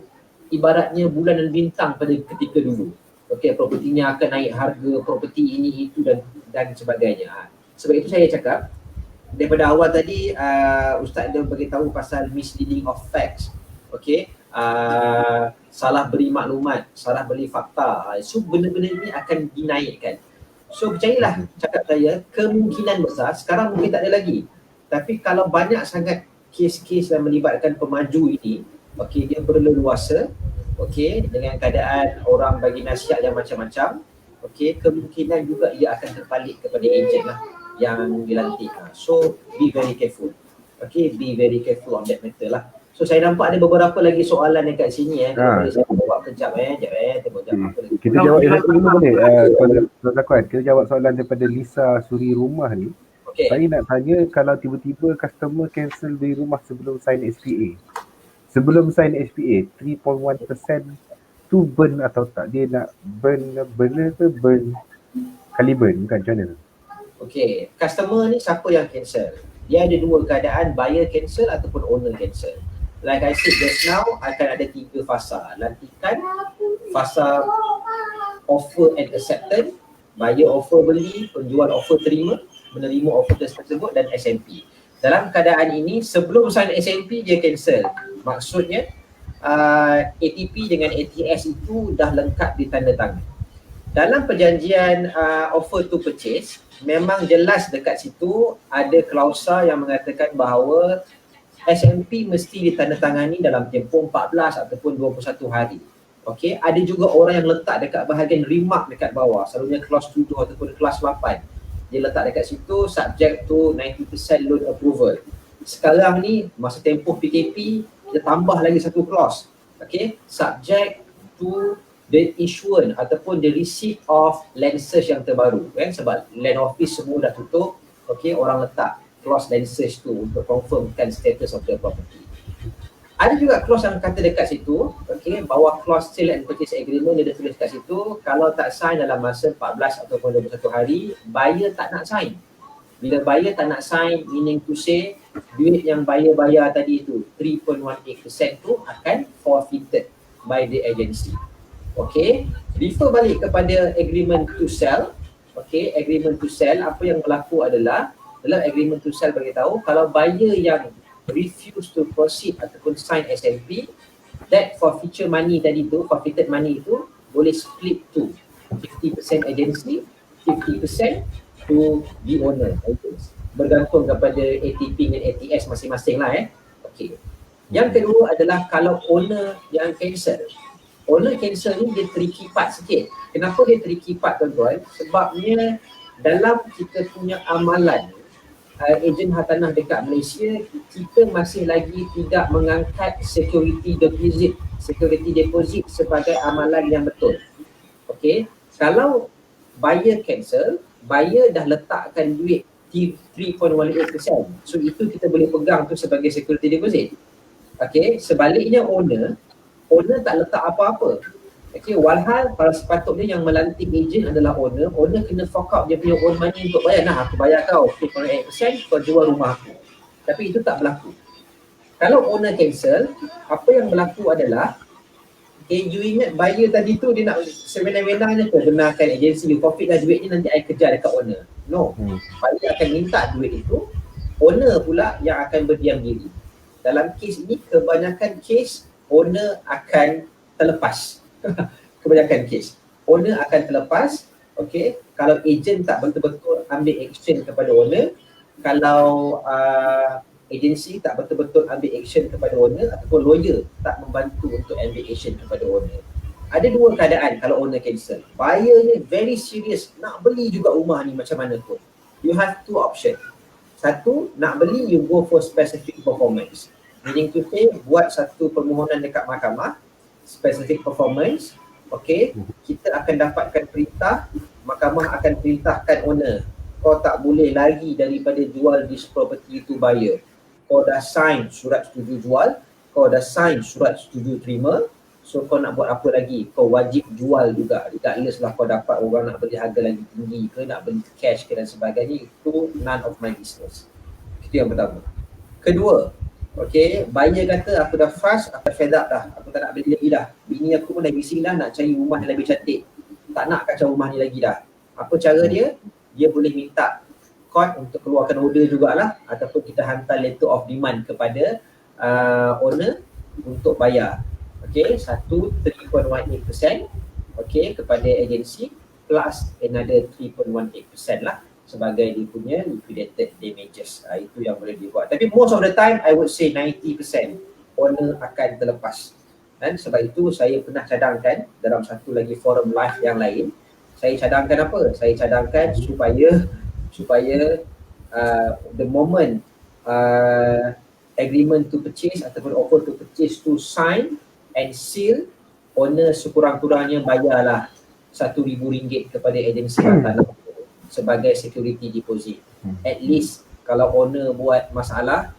ibaratnya bulan dan bintang pada ketika dulu. Okay, propertinya akan naik harga, properti ini, itu dan sebagainya. Sebab itu saya cakap, daripada awal tadi Ustaz dia beritahu pasal misleading of facts. Okay, salah beri maklumat, salah beri fakta. So benda-benda ini akan dinaikkan. So percayalah cakap saya, kemungkinan besar sekarang mungkin tak ada lagi. Tapi kalau banyak sangat kes-kes yang melibatkan pemaju ini, okay, dia berleluasa, okay, dengan keadaan orang bagi nasihat yang macam-macam, okay, kemungkinan juga ia akan terbalik kepada ejen lah yang dilantik. So be very careful. Okay, be very careful on that matter lah. So saya nampak ada beberapa lagi soalan dekat sini boleh saya jawab kejap tengok jap apa lagi. Kita jawab yang satu dulu boleh. Tuan Zakwan, kita jawab soalan daripada Lisa Suri Rumah ni. Okay. Saya nak tanya, kalau tiba-tiba customer cancel beli rumah sebelum sign SPA. Sebelum sign SPA, 3.1% tu burn atau tak? Dia nak burn ke burn kali burn, bukan macam mana? Okay, customer ni siapa yang cancel? Dia ada dua keadaan, buyer cancel ataupun owner cancel. Like I said just now, akan ada 3 fasa. Lantikan, fasa offer and acceptance, buyer offer beli, penjual offer terima, menerima offer tersebut, dan SMP. Dalam keadaan ini, sebelum sign SMP dia cancel. Maksudnya ATP dengan ATS itu dah lengkap ditandatangan. Dalam perjanjian offer to purchase, memang jelas dekat situ ada klausa yang mengatakan bahawa SMP mesti ditandatangani dalam tempoh 14 ataupun 21 hari. Okey, ada juga orang yang letak dekat bahagian remark dekat bawah, selalunya clause 7 ataupun clause 8. Dia letak dekat situ subject to 90% loan approval. Sekarang ni masa tempoh PKP dia tambah lagi satu clause. Okey, subject to the issuance ataupun the receipt of land search yang terbaru kan, sebab land office semua dah tutup. Okey, orang letak clause land search tu untuk confirmkan status of the property. Ada juga clause yang kata dekat situ, okey, bawah clause sale and purchase agreement dia tulis kat situ, kalau tak sign dalam masa 14 ataupun 21 hari, buyer tak nak sign. Bila buyer tak nak sign, meaning to say duit yang buyer bayar tadi tu 3.18% tu akan forfeited by the agency. Okey, refer balik kepada agreement to sell. Okey, agreement to sell, apa yang berlaku adalah dalam agreement to sell beritahu kalau buyer yang refuse to proceed ataupun sign SMP, that forfeiture money tadi tu, forfeited money tu boleh split to 50% agency, 50% to the owner. Bergantung kepada ATP dan ATS masing-masing lah Okey. Yang kedua adalah kalau owner yang cancel. Owner cancel ni dia tricky part sikit. Kenapa dia tricky part tuan-tuan? Sebabnya dalam kita punya amalan ejen hartanah dekat Malaysia, kita masih lagi tidak mengangkat security deposit sebagai amalan yang betul. Okey, kalau buyer cancel, buyer dah letakkan duit 3.18%. So itu kita boleh pegang tu sebagai security deposit. Okey, sebaliknya owner tak letak apa-apa. Okey, walhal kalau sepatutnya yang melantik ejen adalah owner kena fork out dia punya own money untuk bayar. Nah, aku bayar kau 3.8%, kau jual rumah aku. Tapi itu tak berlaku. Kalau owner cancel, apa yang berlaku adalah, you ingat buyer tadi tu dia nak sewenang-wenangnya ke benarkan agensi, you forfeit lah duit ni, nanti I kejar dekat owner. No, buyer akan minta duit itu owner pula yang akan berdiam diri. Dalam kes ini kebanyakan kes owner akan terlepas. Kebanyakan kes owner akan terlepas. Okey, kalau ejen tak betul-betul ambil action kepada owner, kalau agensi tak betul-betul ambil action kepada owner, ataupun lawyer tak membantu untuk ambil action kepada owner. Ada dua keadaan kalau owner cancel. Buyer ni very serious, nak beli juga rumah ni macam mana pun. You have two option. Satu, nak beli, you go for specific performance. Meaning to say, buat satu permohonan dekat mahkamah, specific performance, okay, kita akan dapatkan perintah, mahkamah akan perintahkan owner, kau tak boleh lagi daripada jual this property to buyer. Kau dah sign surat setuju jual, kau dah sign surat setuju terima, so kau nak buat apa lagi? Kau wajib jual juga. Regardless lah kau dapat orang nak beli harga lagi tinggi ke, nak beli cash ke dan sebagainya, itu none of my business. Itu yang pertama. Kedua, okay, buyer kata aku dah fast, aku fed up dah, aku tak nak beli lagi dah. Bini aku pun dah bising dah nak cari rumah yang lebih cantik. Tak nak kacau rumah ni lagi dah. Apa cara dia? Dia boleh minta court untuk keluarkan order jugalah, ataupun kita hantar letter of demand kepada owner untuk bayar. Okay, 3.18%, okay, kepada agensi plus another 3.18% lah sebagai dia punya liquidated damages. Itu yang boleh dibuat. Tapi most of the time I would say 90% owner akan terlepas. Dan sebab itu saya pernah cadangkan dalam satu lagi forum live yang lain, saya cadangkan apa? Saya cadangkan supaya the moment agreement to purchase ataupun offer to purchase to sign and seal, owner sekurang-kurangnya bayarlah RM1,000 kepada agensi tanah sebagai security deposit. At least kalau owner buat masalah,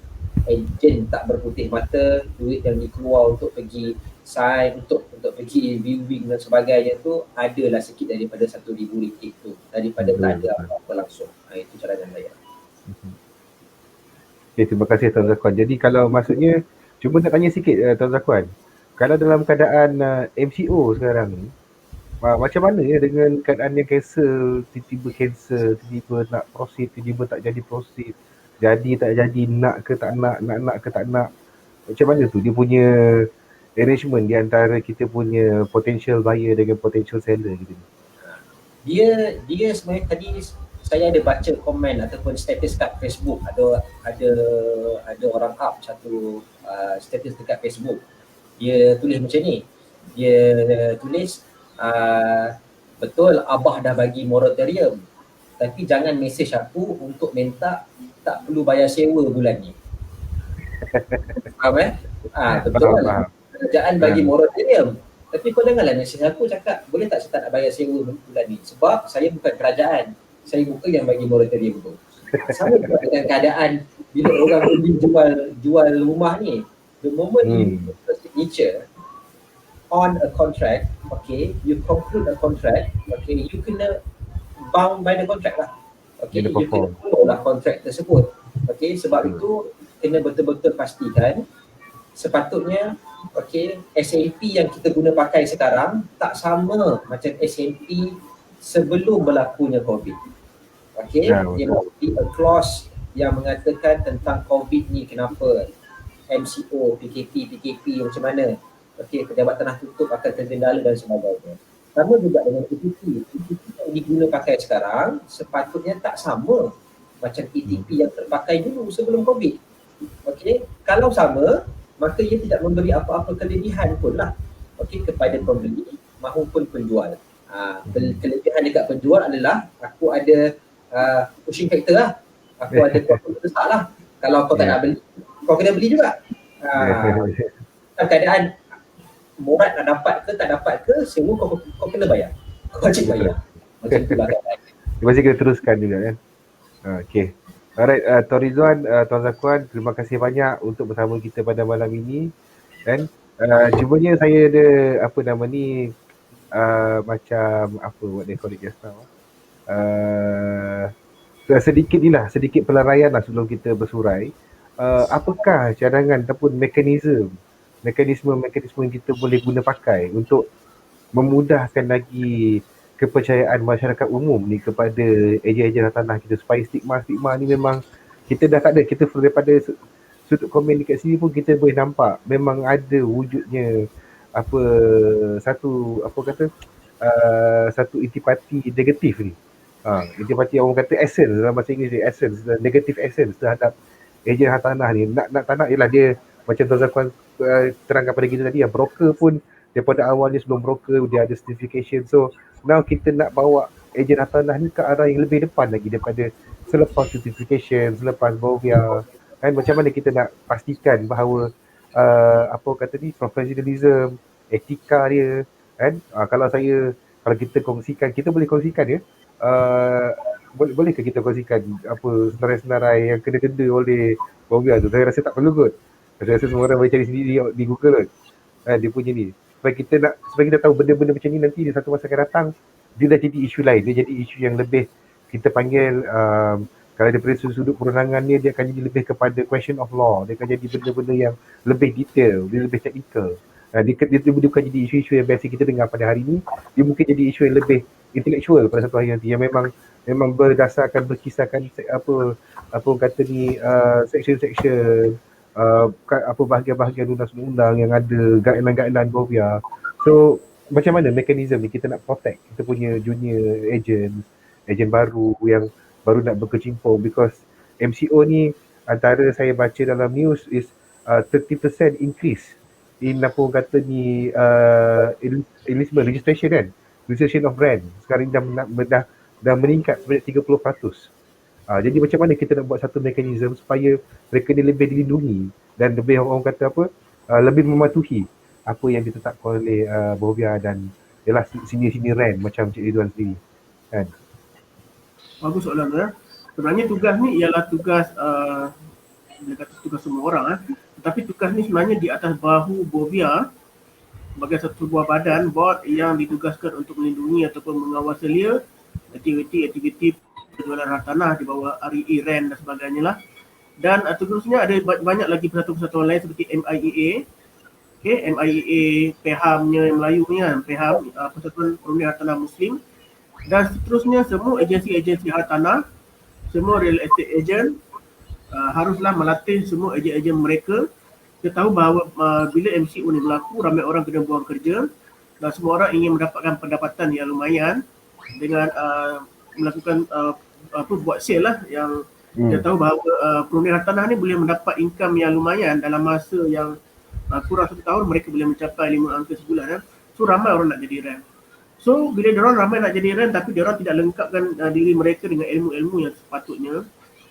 ejen tak berputih mata, duit yang dikeluar untuk pergi sign, untuk pergi viewing dan sebagainya tu adalah sikit daripada RM1,000 tu, daripada tak ada apa-apa langsung. Itu cadangan saya. Okay, terima kasih Tuan Zakwan. Jadi kalau maksudnya, cuba nak tanya sikit Tuan Zakwan, kalau dalam keadaan MCO sekarang ni, macam mana ya dengan keadaan yang cancel, tiba-tiba cancel, tiba-tiba nak proceed, tiba-tiba tak jadi proceed, jadi tak jadi, nak ke tak nak, nak ke tak nak. Macam mana tu dia punya arrangement di antara kita punya potential buyer dengan potential seller gitu. Dia sebenarnya tadi saya ada baca komen ataupun status kat Facebook, ada orang up satu status dekat Facebook. Dia tulis macam ni. Dia tulis betul abah dah bagi moratorium, tapi jangan mesej aku untuk minta tak perlu bayar sewa bulan ni. Faham betul. Kerajaan bagi moratorium, tapi kau janganlah mesej aku cakap boleh tak saya tak nak bayar sewa bulan ni, sebab saya bukan kerajaan, saya bukan yang bagi moratorium tu. Sama juga dengan keadaan bila orang pergi jual rumah ni, the moment you put a signature on a contract, okay, you conclude a contract, okay, you kena bound by the contract lah. Okay, you kena follow lah contract tersebut. Okay, sebab itu kena betul-betul pastikan sepatutnya, okay, SNP yang kita guna pakai sekarang tak sama macam SNP sebelum berlakunya COVID. Okay, dia mesti a clause yang mengatakan tentang COVID ni kenapa, MCO, PKP macam mana. Okay, pejabat tanah tutup akan tergendala dan sebagainya. Sama juga dengan ETP. ETP yang diguna pakai sekarang sepatutnya tak sama macam ETP yang terpakai dulu sebelum COVID. Okay, kalau sama, maka ia tidak memberi apa-apa kelebihan pun lah, okay, kepada pembeli maupun penjual. Kelebihan dekat penjual adalah aku ada pushing factor lah. Aku ada kuasa besar lah. Kalau kau tak nak beli, kau kena beli juga. Keadaan Murad nak dapat ke tak dapat ke, semua kau kena bayar. Kau wajib bayar. Macam itulah keadaan. Masih kita teruskan juga kan. Okay. Alright, Tuan Rizwan, Tuan Zakwan, terima kasih banyak untuk bersama kita pada malam ini. Dan cumanya saya ada apa nama ni, macam apa what they call it just now. Sedikit pelaraian lah sebelum kita bersurai. Apakah cadangan ataupun mekanisme yang kita boleh guna pakai untuk memudahkan lagi kepercayaan masyarakat umum ni kepada ejen-ejen tanah kita, supaya stigma ni memang kita dah tak ada, kita daripada sudut komen dekat sini pun kita boleh nampak memang ada wujudnya apa satu apa kata satu intipati negatif ni. Intipati orang kata essence dalam bahasa Inggeris dia, essence, negative essence terhadap ejen hartanah ni. Nak tak nak ialah dia macam Tuan Zakwan terangkan pada kita tadi, yang broker pun daripada awalnya sebelum broker dia ada certification. So now kita nak bawa ejen hartanah ni ke arah yang lebih depan lagi daripada selepas certification, selepas BOVIA. Kan macam mana kita nak pastikan bahawa apa kata ni, professionalism, etika dia kan. Kalau kita kongsikan, kita boleh kongsikan ya. Bolehkah kita kongsikan apa senarai-senarai yang kena-kena oleh BOVIA tu? Saya rasa tak perlu kot. Saya rasa semua orang boleh cari sendiri di Google kot. Dia punya ni. Supaya kita tahu benda-benda macam ni nanti di satu masa akan datang, dia dah jadi isu lain. Dia jadi isu yang lebih kita panggil kalau daripada sudut perundangan dia akan jadi lebih kepada question of law. Dia akan jadi benda-benda yang lebih detail, dia lebih technical. Dia bukan jadi isu-isu yang biasa kita dengar pada hari ni. Dia mungkin jadi isu yang lebih intellectual pada satu hari nanti, yang memang berdasarkan, berkisahkan apa kata ni, section-section, apa bahagian-bahagian undang-undang yang ada, guideline BOVIA. So macam mana mekanisme ni kita nak protect kita punya junior ejen baru yang baru nak berkecimpung, because MCO ni antara saya baca dalam news is 30% increase in apa kata ni enlistment registration kan, registration of brand sekarang dah meningkat sebanyak 30%. Jadi macam mana kita nak buat satu mekanisme supaya mereka ni lebih dilindungi dan lebih orang kata apa, lebih mematuhi apa yang ditetapkan oleh BOVIA dan ialah senior RAN macam Cik Ridwan sendiri kan. Bagus soalan tu ya. Sebenarnya tugas ni ialah tugas boleh kata tugas semua orang tetapi tugas ni sebenarnya di atas bahu BOVIA sebagai satu buah badan board yang ditugaskan untuk melindungi ataupun mengawasi aktiviti penjualan hartanah di bawah REA, RAN dan sebagainya lah. Dan seterusnya ada banyak lagi persatuan-persatuan lain seperti MIEA, MIEA PEHAM-nya yang Melayu ni kan, PEHAM, Persatuan Perundingan Hartanah Muslim, dan seterusnya semua agensi-agensi hartanah, semua real estate agent haruslah melatih semua ejen-ejen mereka. Kita tahu bahawa bila MCO ni berlaku, ramai orang kena buang kerja dan semua orang ingin mendapatkan pendapatan yang lumayan dengan melakukan buat sale lah, yang kita tahu bahawa perundingan hartanah ni boleh mendapat income yang lumayan dalam masa yang kurang 1 tahun. Mereka boleh mencapai 5 angka sebulan. So ramai orang nak jadi RAN. So bila diorang ramai nak jadi RAN tapi diorang tidak lengkapkan diri mereka dengan ilmu-ilmu yang sepatutnya,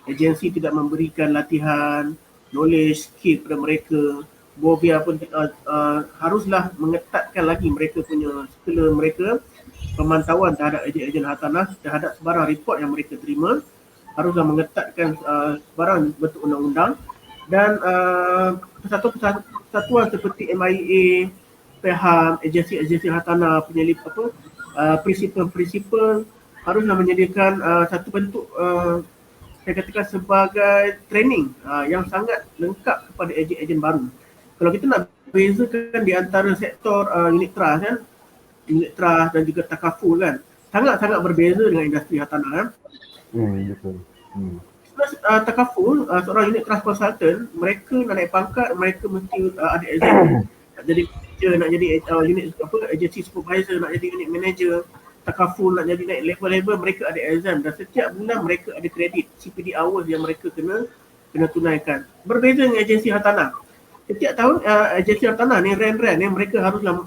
agensi tidak memberikan latihan, knowledge, skill kepada mereka, BOVIA pun haruslah mengetatkan lagi mereka punya skill mereka, pemantauan terhadap ejen-ejen hartanah, terhadap sebarang report yang mereka terima, haruslah mengetatkan sebarang bentuk undang-undang. Dan persatuan seperti MIA, PEHAM, agensi-agensi hartanah, penyelip prinsipal haruslah menyediakan satu bentuk saya katakan sebagai training yang sangat lengkap kepada ejen-ejen baru. Kalau kita nak bezakan di antara sektor unit trust kan, unit trust dan juga takaful kan, sangat-sangat berbeza dengan industri hartanah kan. Betul. Takaful, seorang unit trust consultant, mereka nak naik pangkat, mereka mesti ada exam. Nak jadi manager, nak jadi unit agency supervisor, nak jadi unit manager. Takaful nak jadi naik level-level, mereka ada exam dan setiap bulan mereka ada kredit CPD hours yang mereka kena tunaikan. Berbeza dengan agensi hartanah. Setiap tahun agensi hartanah ni RAN ni mereka haruslah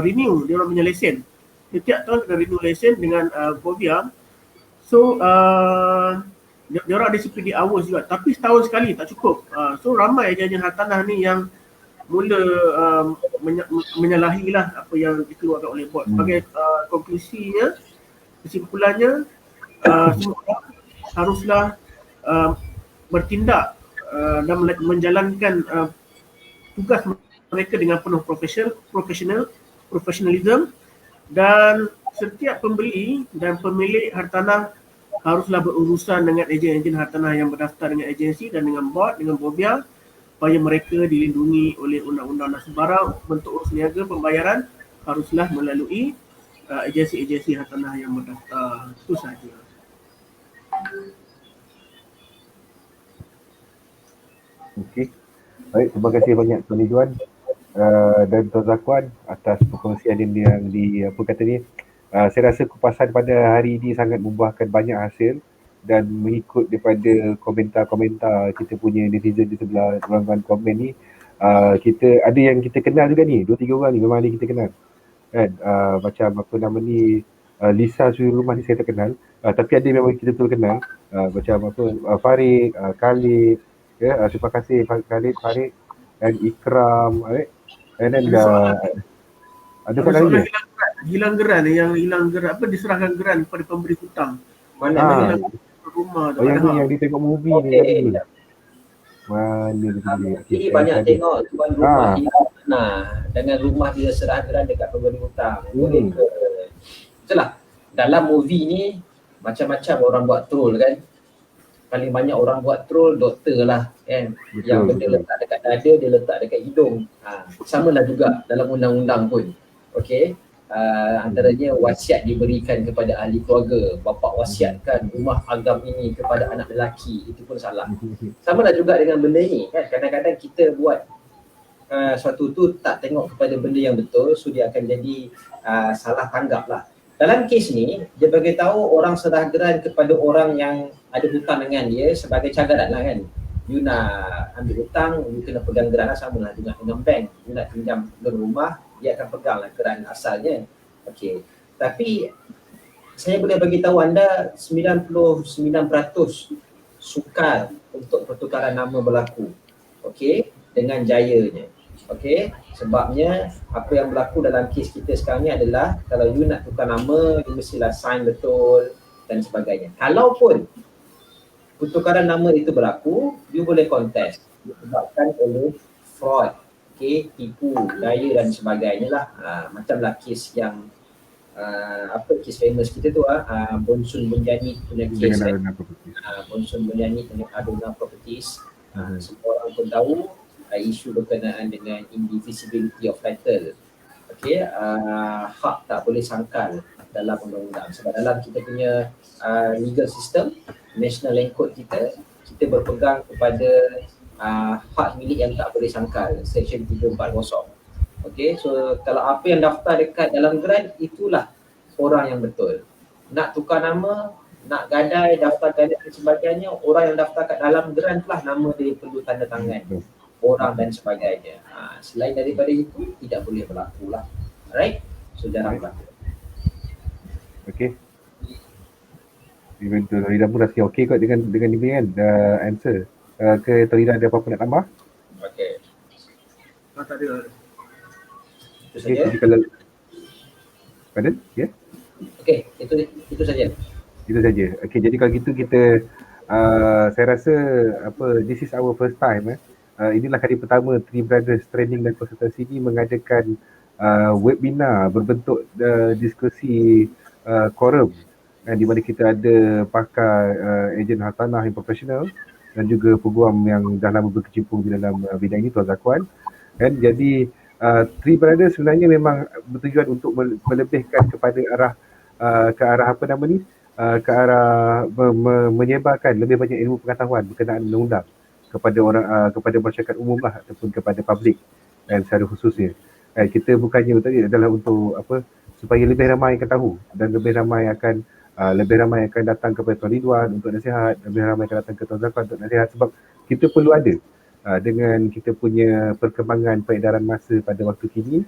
renew dia orang punya lesen. Setiap tahun kena renew lesen dengan BOVIA. So dia orang ada CPD hours juga, tapi setahun sekali tak cukup. So ramai agen-agen hartanah ni yang mula menyalahilah apa yang dikeluarkan oleh board. Sebagai konklusinya, kesimpulannya, semua orang haruslah bertindak dan menjalankan tugas mereka dengan penuh profesionalism, dan setiap pembeli dan pemilik hartanah haruslah berurusan dengan ejen-ejen hartanah yang berdaftar dengan agensi dan dengan board, dengan BOVIA, supaya mereka dilindungi oleh undang-undang dan sebarang bentuk urus niaga pembayaran haruslah melalui agensi-agensi hartanah yang berdaftar. Itu sahaja. Okey. Baik, terima kasih banyak Tuan Ridwan dan Tuan Zakwan atas perkongsian yang apa kata ni. Saya rasa kupasan pada hari ini sangat membuahkan banyak hasil dan mengikut daripada komentar-komentar kita punya netizen di sebelah ruangan komen ni, kita ada yang kita kenal juga ni, 2-3 orang ni memang ada kita kenal kan. Macam apa nama ni, Lisa suri rumah ni saya tak kenal, tapi ada memang kita betul kenal, macam apa, Farid, Khalid, ya, terima kasih Khalid, Farid and Ikram, right? And then Ada soalan, ada ada soalan soalan lagi? hilang geran ni, yang hilang geran apa, diserahkan geran kepada pemberi hutang. Mana Yang mana? hilang rumah tu Oh yang tu padahal yang dia tengok movie ni Okey, tadi ni. Mana dia tadi? Okey, ini saya banyak tadi. tengok tuan rumah Ah, hilang mana dengan rumah dia serah geran dekat pemberi hutang. Boleh ke? Itulah. Dalam movie ni macam-macam orang buat troll kan. Paling banyak orang buat troll doktor lah kan. Yang benda letak dekat dada, dia letak dekat hidung. Sama lah juga dalam undang-undang pun. Okey. Antaranya wasiat diberikan kepada ahli keluarga. Bapa wasiatkan rumah agam ini kepada anak lelaki. Itu pun salah. Sama lah juga dengan benda ni kan. Kadang-kadang kita buat suatu tu tak tengok kepada benda yang betul, so dia akan jadi salah tanggap lah. Dalam kes ni, dia beritahu orang serah geran kepada orang yang ada hutang dengan dia sebagai cagaran lah kan. You nak ambil hutang, you kena pegang geran lah, sama lah dengan bank. You nak pinjam loan rumah, dia akan pegang lah geran asalnya. Okey. Tapi saya boleh bagi tahu anda 99% sukar untuk pertukaran nama berlaku. Okey, dengan jayanya. Okey, sebabnya apa yang berlaku dalam kes kita sekarang ni adalah kalau you nak tukar nama, you mestilah sign betul dan sebagainya. Kalaupun pertukaran nama itu berlaku, you boleh contest disebabkan oleh fraud, okey, tipu, daya dan sebagainya lah. Macamlah kes yang apa kes famous kita tu Bonsun Bunjani punya kes kan. Bonsun Bunjani punya Aduna Properties. Semua orang pun tahu isu berkenaan dengan indivisibility of title. Okey, hak tak boleh sangkal dalam undang-undang. Sebab dalam kita punya legal system, national land code kita berpegang kepada hak milik yang tak boleh sangkal, section 340. Okey, so kalau apa yang daftar dekat dalam grant, itulah orang yang betul. Nak tukar nama, nak gadai, daftar gadai dan sebagainya, orang yang daftar kat dalam grant lah nama dia perlu tanda tangan orang dan sebagainya. Selain daripada itu, tidak boleh berlaku lah. Alright, so jarang berlaku. Okay. Even tu Torida pun rasa okey kot dengan ini kan, answer. Ke Torida ada apa-apa nak tambah? Okey. tak ada. Itu saja. Jadi kalau pardon? Ya? Okey, itu saja. Itu saja. Okey, jadi kalau gitu kita saya rasa this is our first time inilah kali pertama Three Brothers Training dan Konsultasi ini mengadakan webinar berbentuk diskusi quorum di mana kita ada pakar ejen hartanah yang profesional dan juga peguam yang dah lama berkecimpung di dalam bidang ini, Tuan Zakwan. Kan, jadi Three Brothers sebenarnya memang bertujuan untuk melebihkan kepada arah ke arah apa nama ni, ke arah menyebarkan lebih banyak ilmu pengetahuan berkenaan undang-undang kepada orang, kepada masyarakat umum lah ataupun kepada publik dan secara khususnya. Kita bukannya tadi adalah untuk apa, supaya lebih ramai akan tahu dan lebih ramai akan datang kepada Tuan Ridwan untuk nasihat, lebih ramai akan datang ke Tuan Zakwan untuk nasihat, sebab kita perlu ada dengan kita punya perkembangan peredaran masa pada waktu kini,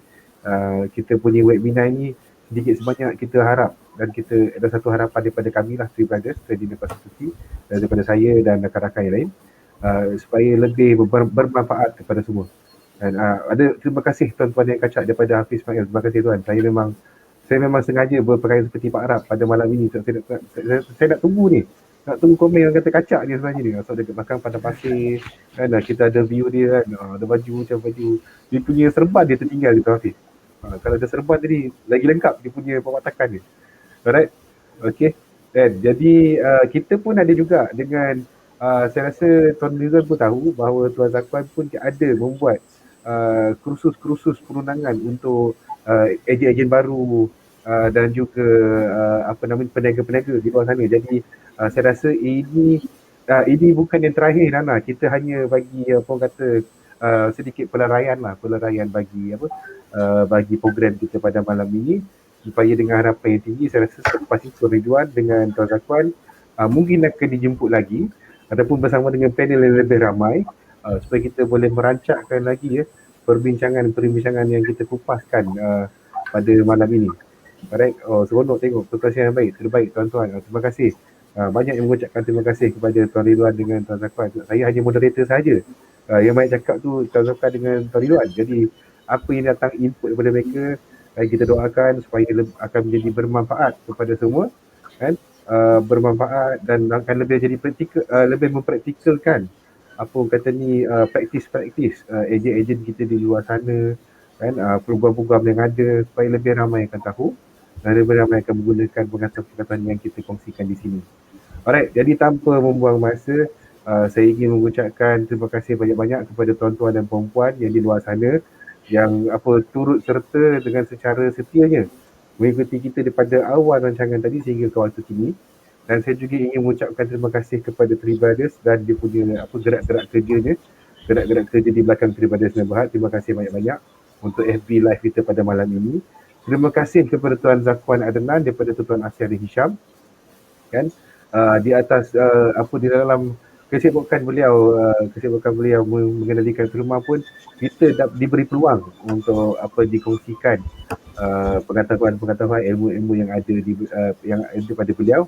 kita punya webinar ini sedikit sebanyak kita harap dan kita ada satu harapan daripada kami lah, Three Brothers Training dan Konsultasi, daripada saya dan rakan-rakan yang lain, supaya lebih bermanfaat kepada semua. Dan ada terima kasih tuan-tuan yang kacak daripada Hafiz Ismail. Terima kasih tuan. Saya memang sengaja berpakaian seperti Pak Arab pada malam ini. Saya nak tunggu ni. Nak tunggu komen yang kata kacak ni sebenarnya ni. So dekat belakang pada pasir kan, kita ada view dia kan, ada baju macam baju. Dia punya serban dia tertinggal gitu Hafiz. Kalau ada serban tadi lagi lengkap dia punya perwatakan dia. Alright. Okay. Dan jadi kita pun ada juga dengan saya rasa Tuan Rizal pun tahu bahawa Tuan Zakwan pun ada membuat kursus-kursus perundangan untuk ejen-ejen baru dan juga peniaga-peniaga di luar sana. Jadi saya rasa ini Ini bukan yang terakhir Nana, kita hanya bagi apa orang kata sedikit peleraian bagi bagi program kita pada malam ini, supaya dengan harapan yang tinggi saya rasa selepas itu Ridwan dengan Tuan Zakwan mungkin akan dijemput lagi ataupun bersama dengan panel yang lebih ramai supaya kita boleh merancangkan lagi perbincangan yang kita kupaskan pada malam ini. Alright, seronok tengok perkongsian yang baik, terbaik tuan-tuan. Terima kasih. Banyak yang mengucapkan terima kasih kepada Tuan Ridwan dengan Tuan Zakwan. Saya hanya moderator saja. Yang banyak cakap tu Tuan Zakwan dengan Tuan Ridwan. Jadi apa yang datang input daripada mereka, kita doakan supaya akan menjadi bermanfaat kepada semua, kan? Bermanfaat dan akan lebih jadi praktikal, lebih mempraktikalkan apa kata ni praktis ejen-ejen kita di luar sana, kan? Program-program yang ada supaya lebih ramai akan tahu dan lebih ramai akan menggunakan perkataan-perkataan yang kita kongsikan di sini. Alright, jadi tanpa membuang masa, saya ingin mengucapkan terima kasih banyak-banyak kepada tuan-tuan dan puan-puan yang di luar sana yang turut serta dengan secara setianya mengikuti kita daripada awal rancangan tadi sehingga ke waktu kini. Dan saya juga ingin mengucapkan terima kasih kepada Three Brothers dan dia punya gerak-gerak kerja di belakang Three Brothers dan Berhad. Terima kasih banyak-banyak untuk FB Live kita pada malam ini. Terima kasih kepada Tuan Zakwan Adnan daripada Tuan Asyari Hisham, kan, di atas di dalam kesibukan beliau mengendalikan firma pun kita diberi peluang untuk dikongsikan pengetahuan ilmu-ilmu yang ada pada beliau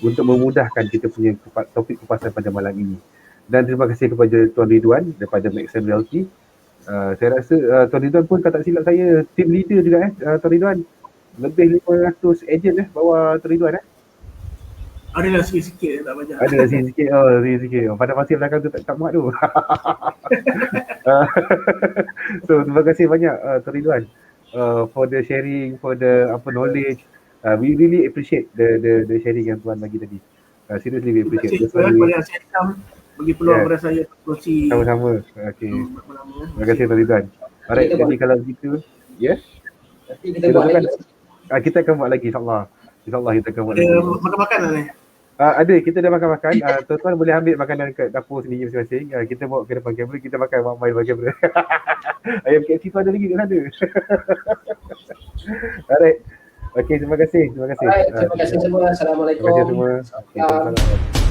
untuk memudahkan kita punya topik kupasan pada malam ini. Dan terima kasih kepada Tuan Ridwan daripada Maxim Realty. Saya rasa Tuan Ridwan pun kalau tak silap saya team leader juga Tuan Ridwan. Lebih 500 ejen bawah Tuan Ridwan Adalah sikit-sikit, tak banyak. Ada sikit-sikit. Sikit-sikit. Pada masa belakang tu tak muat tu. So terima kasih banyak Tuan Ridwan for the sharing, for the knowledge. We really appreciate the sharing yang Tuan bagi tadi. Seriously we appreciate. Terima kasih kepada bagi peluang kepada saya kongsi. Sama-sama. Okay. Terima kasih Tuan Ridwan. Alright, jadi kalau begitu, yes. Nanti kita buat lagi. Kita akan buat lagi insyaAllah. InsyaAllah kita akan buat lagi. Makan-makan lah ni? Ada, kita dah makan-makan. Tuan-tuan boleh ambil makanan kat dapur sendiri masing-masing. Kita bawa ke depan kamera, kita makan main depan kamera. Ayam KFC tu ada lagi kat sana. Alright. Okay, terima kasih. Alright, terima kasih semua. Assalamualaikum. Terima kasih semua. Okay,